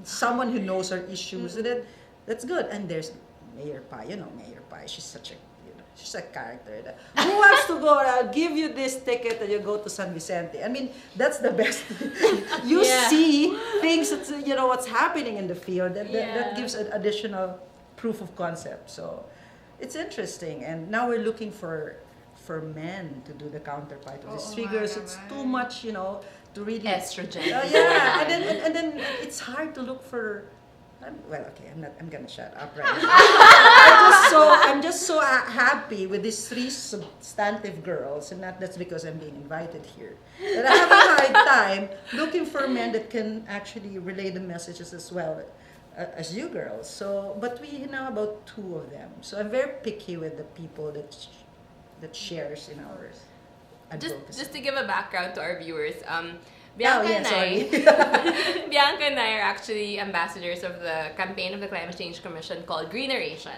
[SPEAKER 9] someone who knows her issues, and that's good. And there's Mayor Pai, Mayor Pai. She's such a character. Who wants to go? I'll give you this ticket and you go to San Vicente. I mean, that's the best. You see things that what's happening in the field, that gives an additional proof of concept. So it's interesting, and now we're looking for men to do the counterpart of these figures. It's too much, to really
[SPEAKER 2] Estrogen.
[SPEAKER 9] yeah, and then it's hard to look for. I'm gonna shut up right now. I'm just so happy with these three substantive girls, and that's because I'm being invited here. But I have a hard time looking for men that can actually relay the messages as well as you girls. So, but we now about 2 of them. So I'm very picky with the people that shares in our advocacy.
[SPEAKER 2] Just to give a background to our viewers, Bianca and I,
[SPEAKER 9] sorry.
[SPEAKER 2] Bianca and I are actually ambassadors of the campaign of the Climate Change Commission called Greeneration,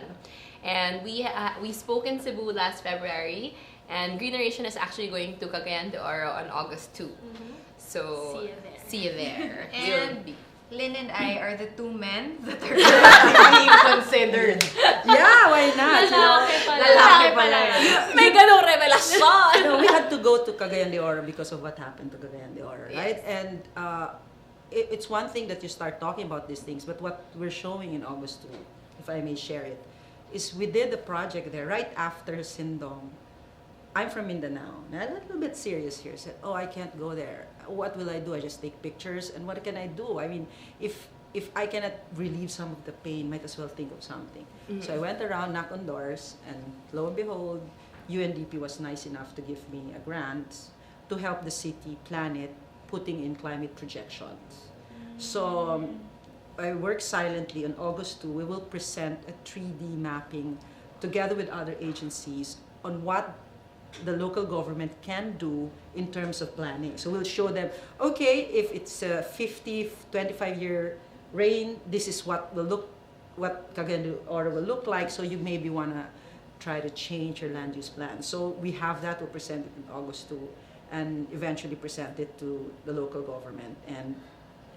[SPEAKER 2] and we spoke in Cebu last February, and Greeneration is actually going to Cagayan de Oro on August 2. So see you there.
[SPEAKER 4] And Lynn and I are the 2 men that are being considered.
[SPEAKER 9] Yeah, why not?
[SPEAKER 3] Lalaki pala.
[SPEAKER 2] Lalaki pala. May ganong revelasyon.
[SPEAKER 9] We had had to go to Cagayan de Oro because of what happened to Cagayan de Oro, right?
[SPEAKER 2] Yes.
[SPEAKER 9] And it's one thing that you start talking about these things, but what we're showing in August 2, if I may share it, is we did a project there right after Sindong. I'm from Mindanao. Now, I'm a little bit serious here. Said, oh, I can't go there. What will I do? I just take pictures, and what can I do? I mean, if I cannot relieve some of the pain, might as well think of something.
[SPEAKER 2] Mm-hmm.
[SPEAKER 9] So I went around, knocked on doors, and lo and behold, UNDP was nice enough to give me a grant to help the city plan it, putting in climate projections. So I work silently. On August 2, we will present a 3D mapping together with other agencies on what the local government can do in terms of planning. So we'll show them, okay, if it's a 50, 25-year rain, this is what Cagayan de Oro will look like. So you maybe want to try to change your land use plan. So we have that. We'll present it in August 2 and eventually present it to the local government. And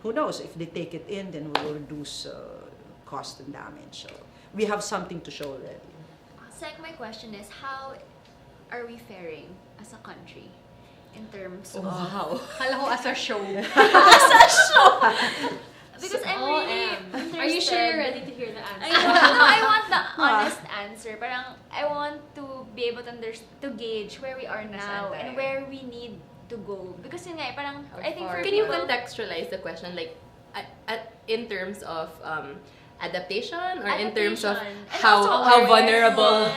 [SPEAKER 9] who knows, if they take it in, then we'll reduce cost and damage. So we have something to show already.
[SPEAKER 5] Sec, my question is, how are we faring as a country in terms of...
[SPEAKER 4] Wow. Kala ko as a show.
[SPEAKER 5] Because I'm really
[SPEAKER 3] OM. Are you sure you're
[SPEAKER 5] interested.
[SPEAKER 3] ready to hear the answer?
[SPEAKER 5] I know, no, I want the honest answer. Parang I want to be able to gauge where we are now and where we need to go. Because yun nga, parang I think for
[SPEAKER 2] Can you
[SPEAKER 5] people,
[SPEAKER 2] contextualize the question, like, in terms of adaptation, or in terms of
[SPEAKER 5] Adaptation. And
[SPEAKER 2] how
[SPEAKER 5] also
[SPEAKER 2] vulnerable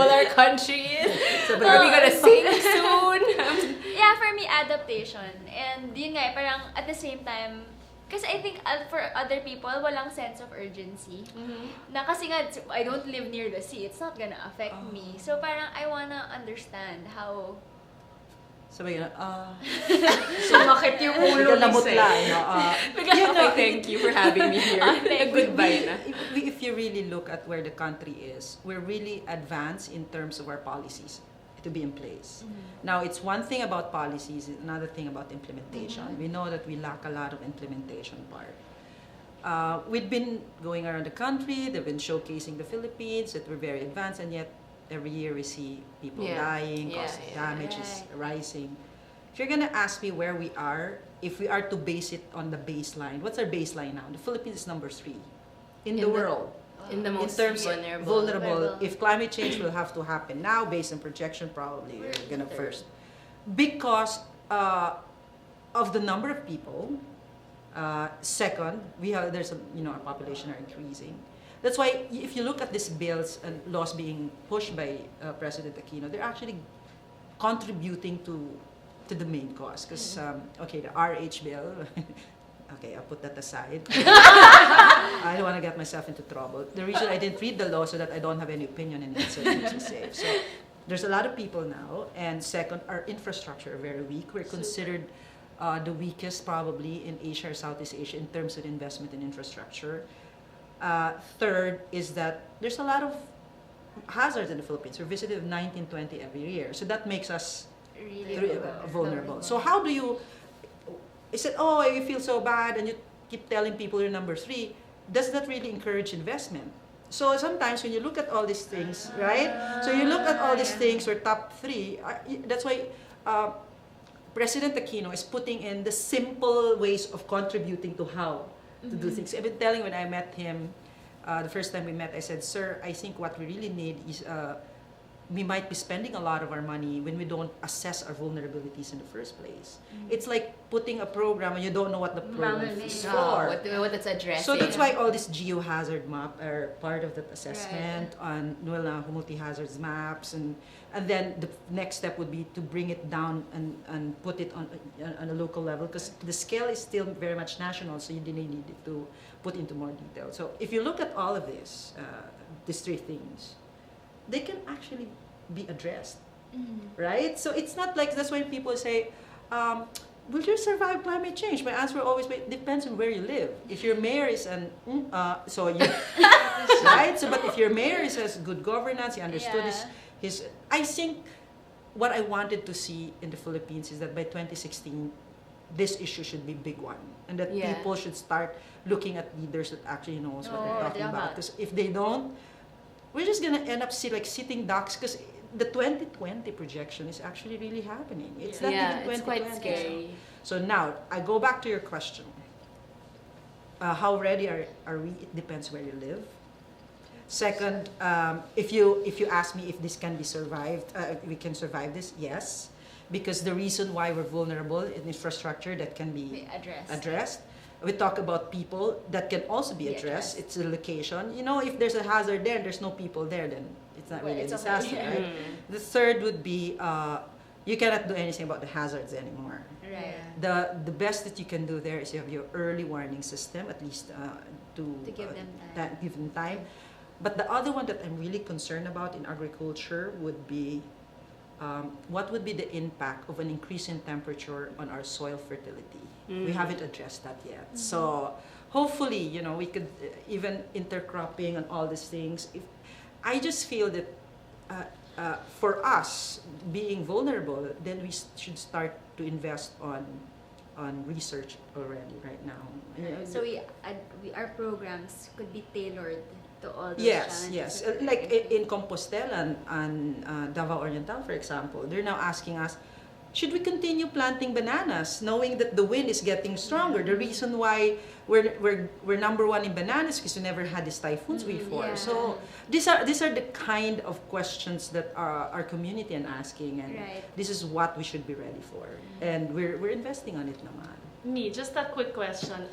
[SPEAKER 2] our country is?
[SPEAKER 9] So,
[SPEAKER 2] Are we gonna sing soon?
[SPEAKER 5] yeah, for me, adaptation. And yun nga, parang at the same time, kasi I think for other people, walang sense of urgency. Na kasi nga, I don't live near the sea. It's not gonna affect me. So parang I wanna understand how...
[SPEAKER 9] Sabi yun,
[SPEAKER 4] Sumakit yung ulo
[SPEAKER 9] bigla namutla,
[SPEAKER 2] Okay, thank you for having me here. Goodbye na.
[SPEAKER 9] If you really look at where the country is, we're really advanced in terms of our policies to be in place. Now, it's one thing about policies, it's another thing about implementation. We know that we lack a lot of implementation part. We've been going around the country, they've been showcasing the Philippines, that we're very advanced, and yet every year we see people dying, cost of damage is rising. If you're gonna ask me where we are, if we are to base it on the baseline, what's our baseline now? The Philippines is number 3 in the world.
[SPEAKER 2] In the most
[SPEAKER 9] in terms
[SPEAKER 2] vulnerable.
[SPEAKER 9] vulnerable. If climate change will have to happen now, based on projection, probably we're gonna first, because of the number of people. Second, there's our population are increasing. That's why if you look at these bills and laws being pushed by President Aquino, they're actually contributing to the main cause. Because the RH bill. Okay, I'll put that aside. I don't want to get myself into trouble. The reason I didn't read the law so that I don't have any opinion in it, so it makes me safe. So there's a lot of people now, and second, our infrastructure are very weak. We're considered the weakest probably in Asia or Southeast Asia in terms of investment in infrastructure. Third is that there's a lot of hazards in the Philippines. We're visited 1920 every year, so that makes us
[SPEAKER 5] Really
[SPEAKER 9] vulnerable. So how do you? I said, oh, you feel so bad, and you keep telling people you're number 3. Does that really encourage investment? So sometimes when you look at all these things, right? So you look at all these things, we're top 3. That's why President Aquino is putting in the simple ways of contributing to how to do things. I've been telling when I met him, the first time we met, I said, sir, I think what we really need is we might be spending a lot of our money when we don't assess our vulnerabilities in the first place. It's like putting a program and you don't know what the program is for.
[SPEAKER 2] What it's addressing.
[SPEAKER 9] So that's why all this geohazard map are part of that assessment on multi-hazards maps, and then the next step would be to bring it down and put it on a local level, because the scale is still very much national, so you didn't need to put into more detail. So if you look at all of this, these 3 things, they can actually be addressed, right? So it's not like, that's why people say, will you survive climate change? My answer will always be, depends on where you live. If your mayor is right? So, but if your mayor has good governance, he understood I think what I wanted to see in the Philippines is that by 2016, this issue should be a big one, and that people should start looking at leaders that actually knows what they're talking about. Because if they don't, we're just gonna end up sitting ducks, because the 2020 projection is actually really happening. It's not
[SPEAKER 2] Yeah,
[SPEAKER 9] even
[SPEAKER 2] it's
[SPEAKER 9] 2020.
[SPEAKER 2] quite scary.
[SPEAKER 9] So now, I go back to your question. How ready are we? It depends where you live. Second, if you ask me if this can be survived, we can survive this, yes. Because the reason why we're vulnerable in infrastructure that can be addressed. We talk about people that can also be addressed. It's a location. You know, if there's a hazard there and there's no people there, then it's not really a disaster, right? The third would be you cannot do anything about the hazards anymore.
[SPEAKER 5] Right.
[SPEAKER 9] The best that you can do there is you have your early warning system, at least to
[SPEAKER 5] give them time.
[SPEAKER 9] give them time. But the other one that I'm really concerned about in agriculture would be what would be the impact of an increase in temperature on our soil fertility? We haven't addressed that yet. So hopefully, you know, we could even intercropping and all these things. I just feel that for us being vulnerable, then we should start to invest on research already right now.
[SPEAKER 5] So our programs could be tailored to all those
[SPEAKER 9] Yes,
[SPEAKER 5] challenges.
[SPEAKER 9] yes.
[SPEAKER 5] that we're
[SPEAKER 9] Like
[SPEAKER 5] facing.
[SPEAKER 9] in Compostela and Davao Oriental, for example, they're now asking us, should we continue planting bananas, knowing that the wind is getting stronger? The reason why we're number one in bananas because we never had these typhoons before.
[SPEAKER 5] Yeah.
[SPEAKER 9] So these are the kind of questions that our community is asking, and
[SPEAKER 5] Right.
[SPEAKER 9] this is what we should be ready for, and we're investing on it naman.
[SPEAKER 3] Me, just a quick question.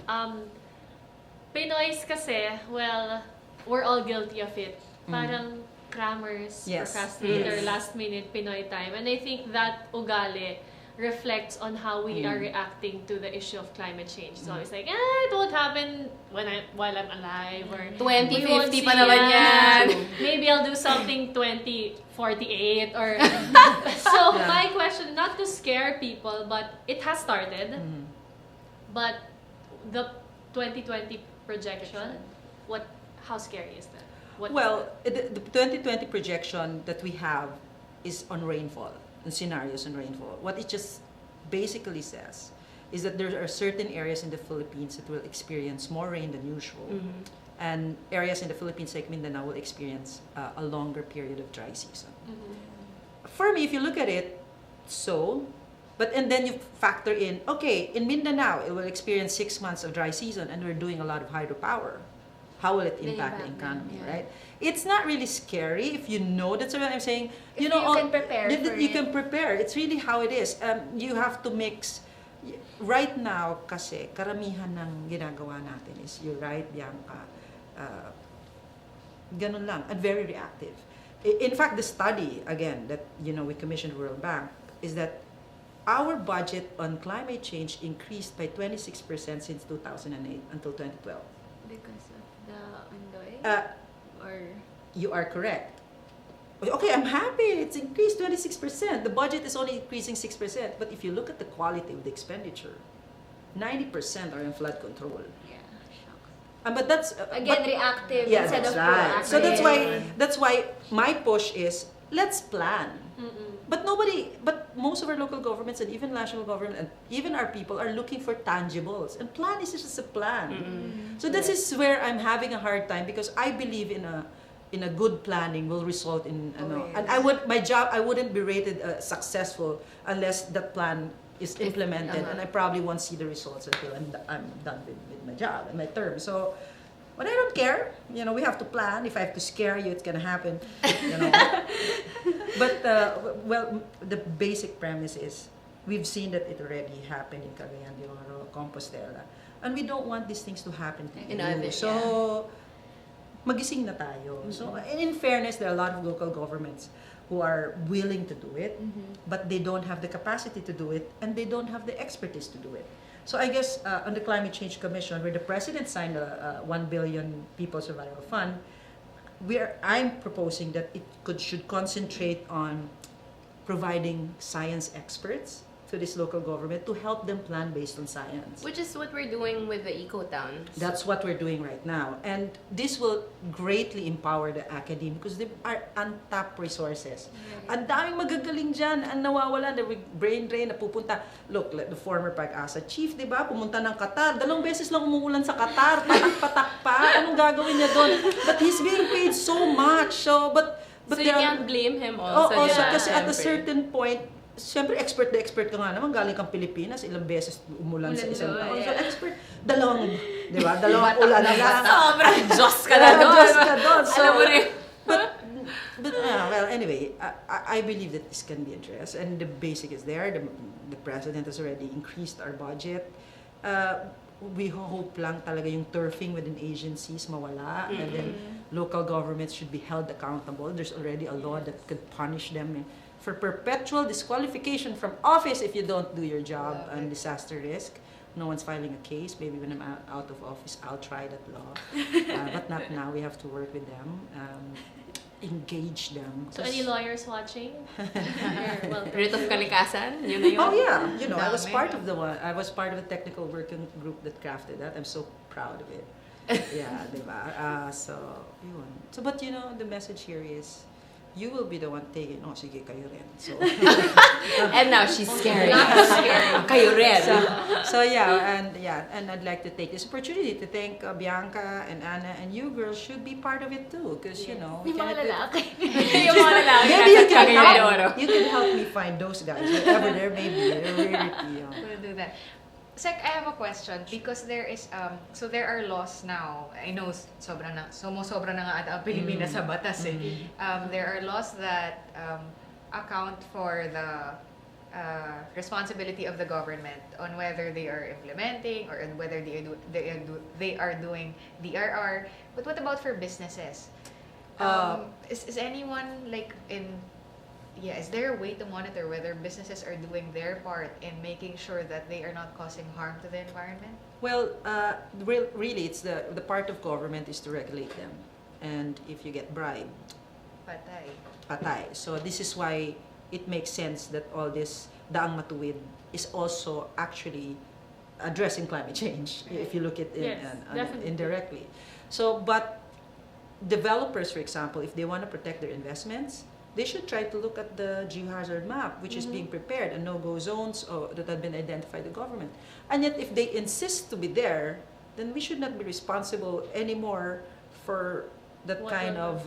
[SPEAKER 3] Pinoys kasi, well, we're all guilty of it. Parang crammers,
[SPEAKER 9] Yes.
[SPEAKER 3] procrastinator, last minute Pinoy time. And I think that ugali reflects on how we are reacting to the issue of climate change. So it's like, it won't happen while I'm alive, or
[SPEAKER 2] 2050
[SPEAKER 3] we won't
[SPEAKER 2] pa
[SPEAKER 3] see
[SPEAKER 2] naman
[SPEAKER 3] it.
[SPEAKER 2] yan.
[SPEAKER 3] Maybe I'll do something 2048 or so my question, not to scare people, but it has started. But the 2020 projection, how scary is that?
[SPEAKER 9] The 2020 projection that we have is on rainfall, on scenarios on rainfall. What it just basically says is that there are certain areas in the Philippines that will experience more rain than usual. And areas in the Philippines like Mindanao will experience a longer period of dry season. For me, if you look at it, and then you factor in, okay, in Mindanao, it will experience 6 months of dry season and we're doing a lot of hydropower. How will it impact the economy, right? It's not really scary if you know. That's what I'm saying.
[SPEAKER 5] If you can prepare for
[SPEAKER 9] you
[SPEAKER 5] it.
[SPEAKER 9] can prepare. It's really how it is. You have to mix. Right now, kasi karamihan ng ginagawa natin is, you're right, Bianca, ganun lang, and very reactive. In fact, the study, again, that we commissioned World Bank, is that our budget on climate change increased by 26% since 2008 until 2012.
[SPEAKER 5] Because of the Andoy? Or
[SPEAKER 9] You are correct. Okay, I'm happy. It's increased 26%. The budget is only increasing 6%. But if you look at the quality of the expenditure, 90% are in flood control. But that's
[SPEAKER 5] again, reactive
[SPEAKER 9] yeah,
[SPEAKER 5] instead
[SPEAKER 9] that's
[SPEAKER 5] of
[SPEAKER 9] right.
[SPEAKER 5] proactive.
[SPEAKER 9] So that's why my push is, let's plan. But most of our local governments and even national government and even our people are looking for tangibles. And plan is just a plan. So this is where I'm having a hard time, because I believe in a good planning will result in and I wouldn't be rated successful unless that plan is implemented, and I probably won't see the results until I'm done with my job and my term. So, but I don't care. We have to plan. If I have to scare you, it's gonna happen. But the basic premise is we've seen that it already happened in Cagayan de Oro, Compostela, and we don't want these things to happen to
[SPEAKER 2] In
[SPEAKER 9] you.
[SPEAKER 2] other,
[SPEAKER 9] So, magising na tayo. So, in fairness, there are a lot of local governments who are willing to do it, but they don't have the capacity to do it, and they don't have the expertise to do it. So I guess on the Climate Change Commission, where the President signed a 1 billion People Survival Fund, I'm proposing that it should concentrate on providing science experts to this local government to help them plan based on science.
[SPEAKER 2] Which is what we're doing with the eco-towns.
[SPEAKER 9] That's what we're doing right now. And this will greatly empower the academy because they are untapped resources. Ang daming magagaling dyan, ang nawawala, the brain drain, napupunta. Look, the former Pag-asa chief, di ba, pumunta ng Qatar. 2 beses lang umuulan sa Qatar, patak-patak pa. Anong gagawin niya doon? But he's being paid so much. But
[SPEAKER 2] So you
[SPEAKER 9] there are-
[SPEAKER 2] can't blame him also.
[SPEAKER 9] Oo, so
[SPEAKER 2] yeah,
[SPEAKER 9] kasi at a
[SPEAKER 2] syempre.
[SPEAKER 9] certain point, siyempre expert na expert ka nga naman, galing kang Pilipinas, ilang beses umulan sa isang taon. So expert, di ba? Dalawang ulan na lang.
[SPEAKER 2] Sobrang Diyos ka na doon.
[SPEAKER 9] Diyos ka doon. So,
[SPEAKER 2] Alam mo rin.
[SPEAKER 9] but well, anyway, I believe that this can be addressed, and the basic is there. The president has already increased our budget. We hope lang talaga yung turfing within agencies mawala, and then local governments should be held accountable. There's already a law that could punish them for perpetual disqualification from office if you don't do your job and disaster risk. No one's filing a case. Maybe when I'm out of office, I'll try that law. But not now. We have to work with them, engage them.
[SPEAKER 3] So any lawyers watching? You're welcome.
[SPEAKER 2] Writ of kalikasan? Yun na yun.
[SPEAKER 9] Oh yeah, I was
[SPEAKER 4] Dami.
[SPEAKER 9] part of I was part of the technical working group that crafted that. I'm so proud of it. Yeah, diba? So, yun. So, but the message here is, you will be the one taking, sige, kayo rin. So,
[SPEAKER 2] And now she's scared. Kayo rin.
[SPEAKER 9] so and I'd like to take this opportunity to thank Bianca and Anna, and you girls should be part of it too, because we
[SPEAKER 5] Yung
[SPEAKER 9] cannot
[SPEAKER 5] mga
[SPEAKER 9] do-
[SPEAKER 5] lalaki.
[SPEAKER 2] Yung mga lalaki
[SPEAKER 9] Maybe you
[SPEAKER 2] nasa
[SPEAKER 9] can
[SPEAKER 2] Cagayan de Oro.
[SPEAKER 9] help. You can help me find those guys, wherever there may be.
[SPEAKER 4] We'll do that. Sec, I have a question because there is so there are laws now. I know sobra na nga ata ang Pilipinas sa batas eh. There are laws that account for the responsibility of the government on whether they are implementing or on whether they are doing DRR. But what about for businesses? Is anyone like is there a way to monitor whether businesses are doing their part in making sure that they are not causing harm to the environment?
[SPEAKER 9] Well, really, it's the part of government is to regulate them, and if you get bribed,
[SPEAKER 4] Patay.
[SPEAKER 9] patay. So this is why it makes sense that all this daang matuwid is also actually addressing climate change. If you look at it
[SPEAKER 3] Yes, definitely.
[SPEAKER 9] indirectly. So, but developers, for example, if they want to protect their investments, they should try to look at the geohazard map, which is being prepared, and no-go zones that have been identified by the government. And yet, if they insist to be there, then we should not be responsible anymore for that kind of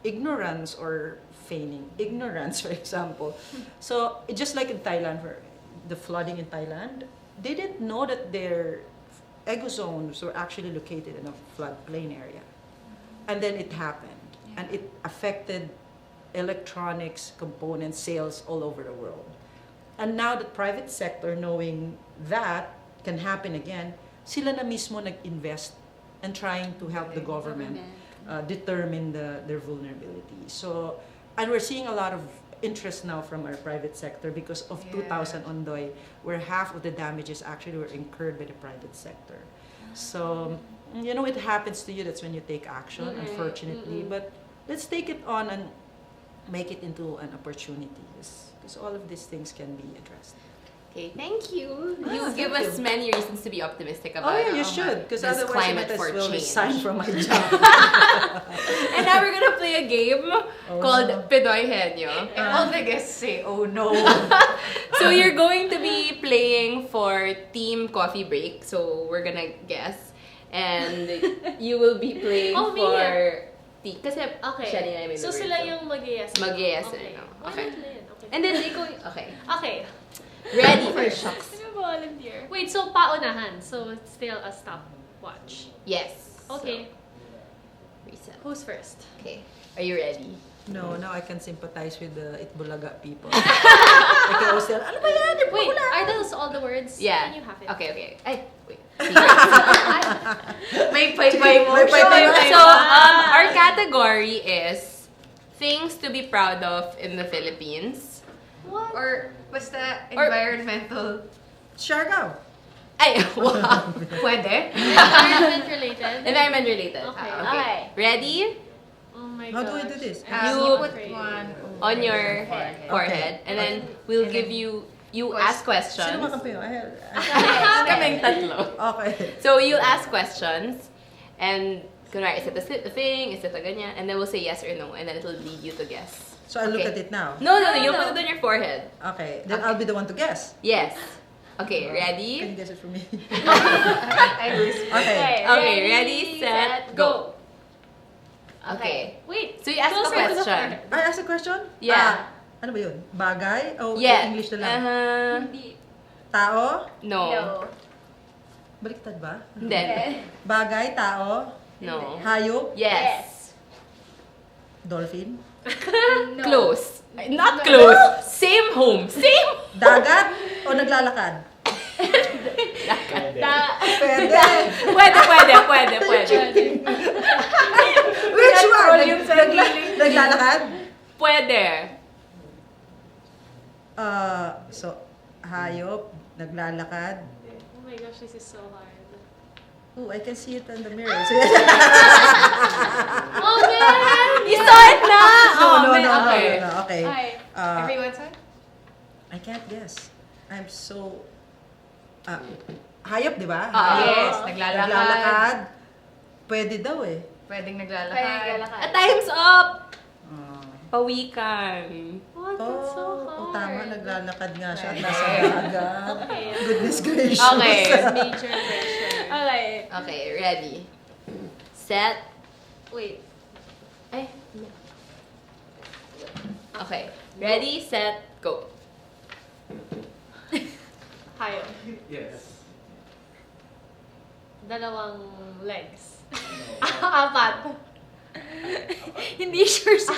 [SPEAKER 9] ignorance or feigning ignorance, for example. So, just like in Thailand, for the flooding in Thailand, they didn't know that their eco zones were actually located in a floodplain area. And then it happened, and it affected electronics component sales all over the world. And now the private sector, knowing that can happen again, sila na mismo nag-invest and trying to help the government determine their vulnerability. So, and we're seeing a lot of interest now from our private sector because of 2000 Ondoy, where half of the damages actually were incurred by the private sector. So, it happens to you. That's when you take action, unfortunately. But let's take it on and make it into an opportunity, because all of these things can be addressed.
[SPEAKER 2] Okay, thank you. You
[SPEAKER 9] thank
[SPEAKER 2] give us
[SPEAKER 9] you.
[SPEAKER 2] many reasons to be optimistic about
[SPEAKER 9] Oh yeah, you should, because
[SPEAKER 2] this
[SPEAKER 9] otherwise
[SPEAKER 2] climate
[SPEAKER 9] I might
[SPEAKER 2] for
[SPEAKER 9] as well
[SPEAKER 2] change.
[SPEAKER 9] resign from my job.
[SPEAKER 2] And now we're gonna play a game called Pinoy Henyo.
[SPEAKER 4] And all the guests say, oh no.
[SPEAKER 2] So you're going to be playing for Team Coffee Break. So we're gonna guess. And you will be playing
[SPEAKER 3] Oh, me
[SPEAKER 2] for...
[SPEAKER 3] here.
[SPEAKER 2] Kasi
[SPEAKER 3] Okay.
[SPEAKER 2] siya din ay may
[SPEAKER 3] So
[SPEAKER 2] number,
[SPEAKER 3] sila yung mag-yes.
[SPEAKER 2] Mag-yes.
[SPEAKER 3] Okay.
[SPEAKER 2] Okay.
[SPEAKER 3] Why not Lynn? Okay.
[SPEAKER 2] And then they go... Okay.
[SPEAKER 3] Okay.
[SPEAKER 2] Ready for shocks.
[SPEAKER 5] Sino volunteer?
[SPEAKER 3] Wait, so paunahan. So it's still a stopwatch.
[SPEAKER 2] Yes.
[SPEAKER 3] Okay.
[SPEAKER 2] So, reset.
[SPEAKER 3] Who's first?
[SPEAKER 2] Okay. Are you ready?
[SPEAKER 9] No, now I can sympathize with the Itbulaga people. I can always tell, ano ba yan?
[SPEAKER 3] Wait, are those all the words?
[SPEAKER 2] Yeah.
[SPEAKER 3] Can you have it?
[SPEAKER 2] Okay. Ay, wait.
[SPEAKER 4] May pay mo.
[SPEAKER 2] So, our category is things to be proud of in the Philippines.
[SPEAKER 3] What?
[SPEAKER 4] Or basta environmental.
[SPEAKER 9] Siargao.
[SPEAKER 2] Ay, wow.
[SPEAKER 4] Pwede?
[SPEAKER 3] Environment related?
[SPEAKER 2] Environment related.
[SPEAKER 3] Okay.
[SPEAKER 2] Okay. Ready?
[SPEAKER 3] Oh my
[SPEAKER 9] How
[SPEAKER 3] gosh.
[SPEAKER 9] do we do this?
[SPEAKER 2] You
[SPEAKER 4] put one
[SPEAKER 2] On your forehead. And then we'll give you ask questions.
[SPEAKER 9] Sino makampi?
[SPEAKER 2] Kaming tatlo.
[SPEAKER 9] Okay.
[SPEAKER 2] So you'll ask questions. And kunwari, is it a thing? Is it a ganyan? And then we'll say yes or no. And then it'll lead you to guess.
[SPEAKER 9] So I look
[SPEAKER 2] Okay.
[SPEAKER 9] at it now.
[SPEAKER 2] No. You'll put it on your forehead.
[SPEAKER 9] Okay. Then I'll be the one to guess.
[SPEAKER 2] Yes. Okay,
[SPEAKER 9] Can
[SPEAKER 2] ready?
[SPEAKER 9] you guess it for me?
[SPEAKER 4] I lose.
[SPEAKER 9] Okay.
[SPEAKER 2] Okay, ready, set, go. Okay.
[SPEAKER 3] Wait.
[SPEAKER 2] So you ask a
[SPEAKER 3] closer to the
[SPEAKER 2] question.
[SPEAKER 3] forehead.
[SPEAKER 9] I ask a question?
[SPEAKER 2] Yeah.
[SPEAKER 9] Ano ba yun? Bagay? O
[SPEAKER 2] Yeah.
[SPEAKER 9] English na lang?
[SPEAKER 5] Hindi.
[SPEAKER 9] Tao?
[SPEAKER 2] No.
[SPEAKER 9] Baliktad ba?
[SPEAKER 2] Hindi.
[SPEAKER 9] Bagay, tao,
[SPEAKER 2] No.
[SPEAKER 9] hayop,
[SPEAKER 2] Yes.
[SPEAKER 9] dolphin,
[SPEAKER 2] Close. Not close. Same home. Same.
[SPEAKER 9] dagat, o naglalakad? Pwede.
[SPEAKER 2] Pwede.
[SPEAKER 9] Which one?
[SPEAKER 2] Control yung sarili.
[SPEAKER 9] Naglalakad?
[SPEAKER 2] Pwede.
[SPEAKER 9] So, hayop, naglalakad.
[SPEAKER 3] Oh my gosh, this is so hard.
[SPEAKER 9] Oh, I can see it in the mirror.
[SPEAKER 3] Oh man!
[SPEAKER 2] You saw it na!
[SPEAKER 9] No.
[SPEAKER 2] Okay.
[SPEAKER 9] Okay.
[SPEAKER 3] Hi.
[SPEAKER 4] Everyone's on?
[SPEAKER 9] I can't guess. I'm so... hayop, di ba?
[SPEAKER 4] Yes,
[SPEAKER 9] Hayop.
[SPEAKER 4] naglalakad.
[SPEAKER 9] Naglalakad. Pwede daw eh.
[SPEAKER 4] Pwedeng naglalakad.
[SPEAKER 2] Time's up!
[SPEAKER 9] Ah.
[SPEAKER 2] Pawikan.
[SPEAKER 3] What? That's so hard.
[SPEAKER 9] Tama, naglalakad nga siya at nasa dagat.
[SPEAKER 3] Okay.
[SPEAKER 9] Goodness gracious.
[SPEAKER 2] Okay.
[SPEAKER 3] Major pressure.
[SPEAKER 5] Okay.
[SPEAKER 2] Okay, ready. Set.
[SPEAKER 5] Wait.
[SPEAKER 2] Ay. Okay. Ready, set, go.
[SPEAKER 3] Hayop.
[SPEAKER 10] Yes.
[SPEAKER 3] Dalawang legs. Apat.
[SPEAKER 5] Hindi sure sa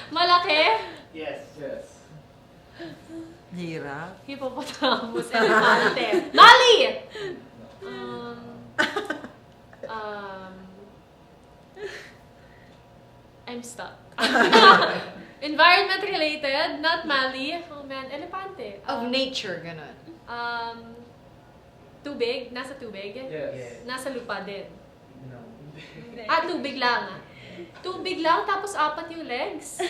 [SPEAKER 3] Malaki.
[SPEAKER 10] Yes.
[SPEAKER 9] Hirap.
[SPEAKER 3] Hippopotamus. Elefante. Mali! I'm stuck. Environment related, not Mali. Oh man, elefante.
[SPEAKER 4] Of nature, ganun.
[SPEAKER 3] Tubig, nasa tubig.
[SPEAKER 10] Yes.
[SPEAKER 3] Nasa lupa din.
[SPEAKER 10] No.
[SPEAKER 3] Tubig lang. Tubig lang, tapos apat yung legs.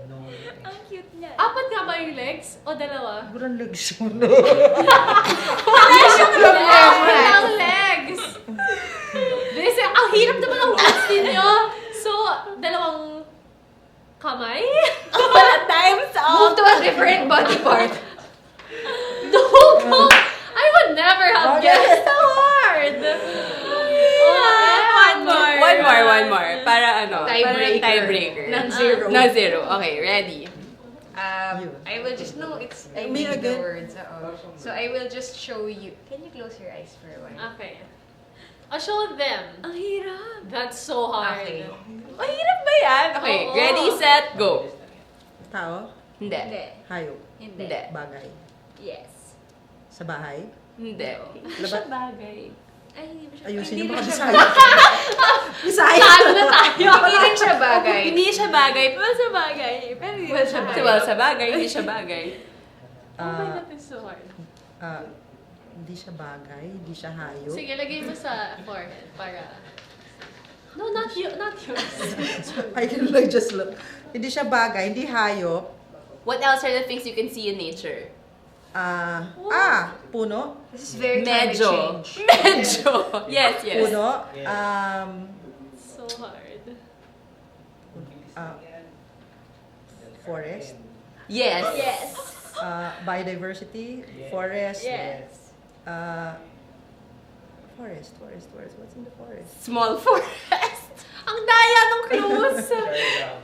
[SPEAKER 10] No.
[SPEAKER 5] Ang cute niya.
[SPEAKER 3] Apat nga ba yung legs? O dalawa?
[SPEAKER 9] Gurang legs mo.
[SPEAKER 3] Ang legs! This, ang hirap naman ang words ninyo. So, dalawang kamay?
[SPEAKER 2] Time's up!
[SPEAKER 4] Move to a different body part.
[SPEAKER 3] No! I would never have guessed. So hard!
[SPEAKER 2] One more. Para ano?
[SPEAKER 4] Tiebreaker.
[SPEAKER 2] Para tiebreaker.
[SPEAKER 4] Non-zero.
[SPEAKER 2] Non-zero. Okay, ready.
[SPEAKER 4] I will just, no, it's, I
[SPEAKER 9] Me
[SPEAKER 4] need the
[SPEAKER 9] again.
[SPEAKER 4] words. So I will just show you. Can you close your eyes for a while?
[SPEAKER 3] Okay. I'll show them.
[SPEAKER 5] Ang hirap.
[SPEAKER 3] That's so hard.
[SPEAKER 4] Okay.
[SPEAKER 2] Mahirap ba yan? Okay,
[SPEAKER 3] Oo.
[SPEAKER 2] ready, set, go.
[SPEAKER 9] Tao,
[SPEAKER 2] Hindi.
[SPEAKER 5] Hindi.
[SPEAKER 9] hayop,
[SPEAKER 5] Hindi.
[SPEAKER 2] Hindi.
[SPEAKER 9] bagay.
[SPEAKER 5] Yes.
[SPEAKER 9] Sa bahay.
[SPEAKER 2] Hindi.
[SPEAKER 9] Hindi siya
[SPEAKER 2] bagay.
[SPEAKER 5] Ay, hindi ba siya?
[SPEAKER 9] Ayusin
[SPEAKER 4] Hindi
[SPEAKER 9] niyo
[SPEAKER 4] rin
[SPEAKER 9] baka
[SPEAKER 4] siya
[SPEAKER 9] Bisaya. Bisaya.
[SPEAKER 3] Talo na tayo!
[SPEAKER 4] Hindi rin siya bagay.
[SPEAKER 2] Hindi siya bagay.
[SPEAKER 5] Well, sa bagay. Pero hindi
[SPEAKER 4] Well,
[SPEAKER 5] siya
[SPEAKER 4] sa
[SPEAKER 5] bagay.
[SPEAKER 2] Well, sa bagay, hindi siya bagay.
[SPEAKER 3] Oh my God, it's so hard.
[SPEAKER 9] Hindi siya bagay, hindi siya hayop.
[SPEAKER 3] Sige, lagay mo sa forehead para... No, not you, not yours.
[SPEAKER 9] I can like just look. Hindi siya bagay, hindi hayop.
[SPEAKER 2] What else are the things you can see in nature?
[SPEAKER 9] Puno.
[SPEAKER 4] This is very climate
[SPEAKER 2] Medyo.
[SPEAKER 4] change.
[SPEAKER 2] Medyo. Yes.
[SPEAKER 9] Puno.
[SPEAKER 3] So hard.
[SPEAKER 9] Forest.
[SPEAKER 2] Yes.
[SPEAKER 5] Yes.
[SPEAKER 9] Biodiversity. Forest.
[SPEAKER 5] Yes.
[SPEAKER 9] Forest. What's in the forest?
[SPEAKER 2] Small forest. Ang daya ng clues.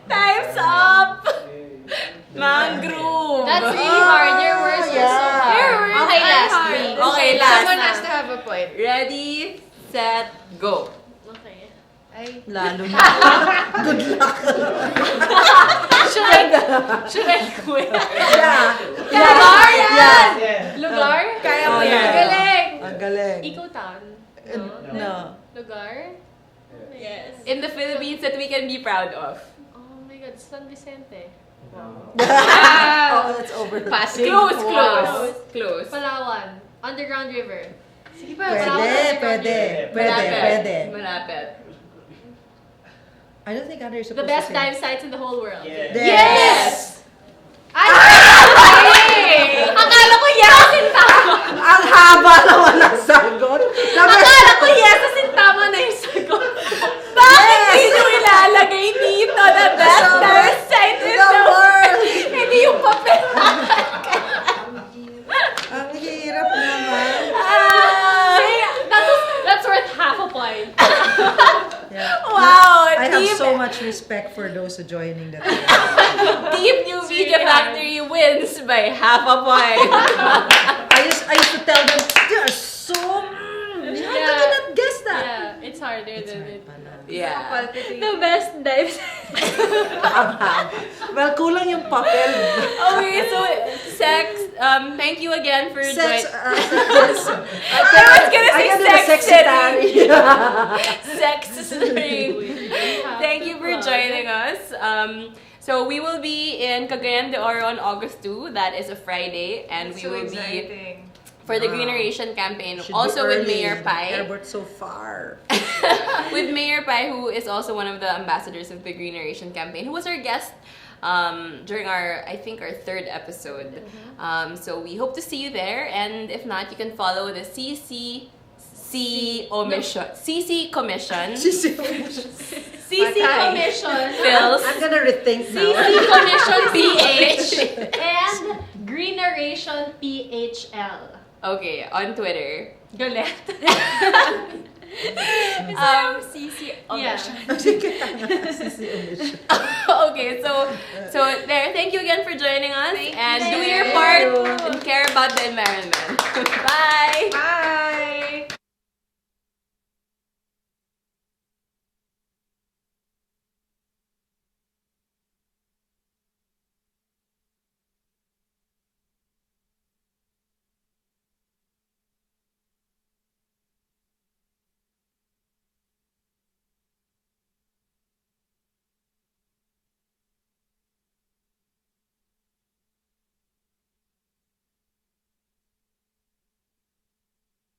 [SPEAKER 2] Time's up. Mangrove.
[SPEAKER 3] That's really hard. Your words were so hard.
[SPEAKER 9] yeah.
[SPEAKER 3] Your words
[SPEAKER 4] Okay,
[SPEAKER 3] are
[SPEAKER 4] last
[SPEAKER 3] hard.
[SPEAKER 4] three.
[SPEAKER 2] Okay, last.
[SPEAKER 4] Someone has to have a point.
[SPEAKER 2] Ready, set, go.
[SPEAKER 3] Okay.
[SPEAKER 4] Ay,
[SPEAKER 9] Lalo na. Good luck.
[SPEAKER 3] Should I quit?
[SPEAKER 9] Yeah.
[SPEAKER 3] Lugar yan!
[SPEAKER 10] Yes.
[SPEAKER 3] Lugar?
[SPEAKER 2] Kaya mo
[SPEAKER 9] Oh,
[SPEAKER 2] yan.
[SPEAKER 9] yeah.
[SPEAKER 3] Galing!
[SPEAKER 9] Ang galing.
[SPEAKER 3] Ikaw town?
[SPEAKER 9] No.
[SPEAKER 3] Lugar?
[SPEAKER 5] Yes.
[SPEAKER 2] In the Philippines that we can be proud of.
[SPEAKER 3] Oh my God, San Vicente.
[SPEAKER 9] Oh, that's over.
[SPEAKER 4] Pasig.
[SPEAKER 2] Close.
[SPEAKER 3] Palawan. Underground River.
[SPEAKER 4] sige pa.
[SPEAKER 9] Pwede.
[SPEAKER 2] Malapit.
[SPEAKER 9] I don't think Andre is supposed
[SPEAKER 3] The best
[SPEAKER 9] to say.
[SPEAKER 3] dive sites in the whole world.
[SPEAKER 10] Yes.
[SPEAKER 2] Yes!
[SPEAKER 3] Akala ko yes!
[SPEAKER 9] Ang haba naman ng sagot.
[SPEAKER 2] Akala ko yes, as in tama na yung sagot. Bakit hindi nyo ilalagay dito the best dive site in the world? Hindi yung papel.
[SPEAKER 9] Ang hirap naman.
[SPEAKER 3] That's worth half a point.
[SPEAKER 9] Yeah. check for those who joining the
[SPEAKER 2] Team New Media Factory wins by half a point.
[SPEAKER 9] I used to tell them, they are so... How did you not guess that?
[SPEAKER 3] Yeah, it's harder than it.
[SPEAKER 2] Yeah.
[SPEAKER 5] The best dives.
[SPEAKER 9] Well, kulang yung papel.
[SPEAKER 2] Okay, so Sex, thank you again for
[SPEAKER 9] Sex,
[SPEAKER 2] joining.
[SPEAKER 9] I
[SPEAKER 2] was gonna say
[SPEAKER 9] I can do the
[SPEAKER 2] Sex
[SPEAKER 9] sexitary.
[SPEAKER 2] Thank you for joining us. So we will be in Cagayan de Oro on August 2. That is a Friday, and we will be for the Greeneration campaign.
[SPEAKER 9] Should
[SPEAKER 2] Also
[SPEAKER 9] be
[SPEAKER 2] with
[SPEAKER 9] early.
[SPEAKER 2] Mayor Pai.
[SPEAKER 9] Airport so far.
[SPEAKER 2] With Mayor Pai, who is also one of the ambassadors of the Greeneration campaign, who was our guest during I think our third episode. So we hope to see you there, and if not, you can follow the CC Commission.
[SPEAKER 3] CC Commission.
[SPEAKER 2] Phils.
[SPEAKER 9] I'm gonna rethink now.
[SPEAKER 3] CC Commission PH and Greeneration PHL.
[SPEAKER 2] Okay, on Twitter.
[SPEAKER 3] Galit.
[SPEAKER 5] CC
[SPEAKER 3] Yeah.
[SPEAKER 2] Okay, so there. Thank you again for joining us, and do your part and care about the environment. Bye.
[SPEAKER 9] Bye.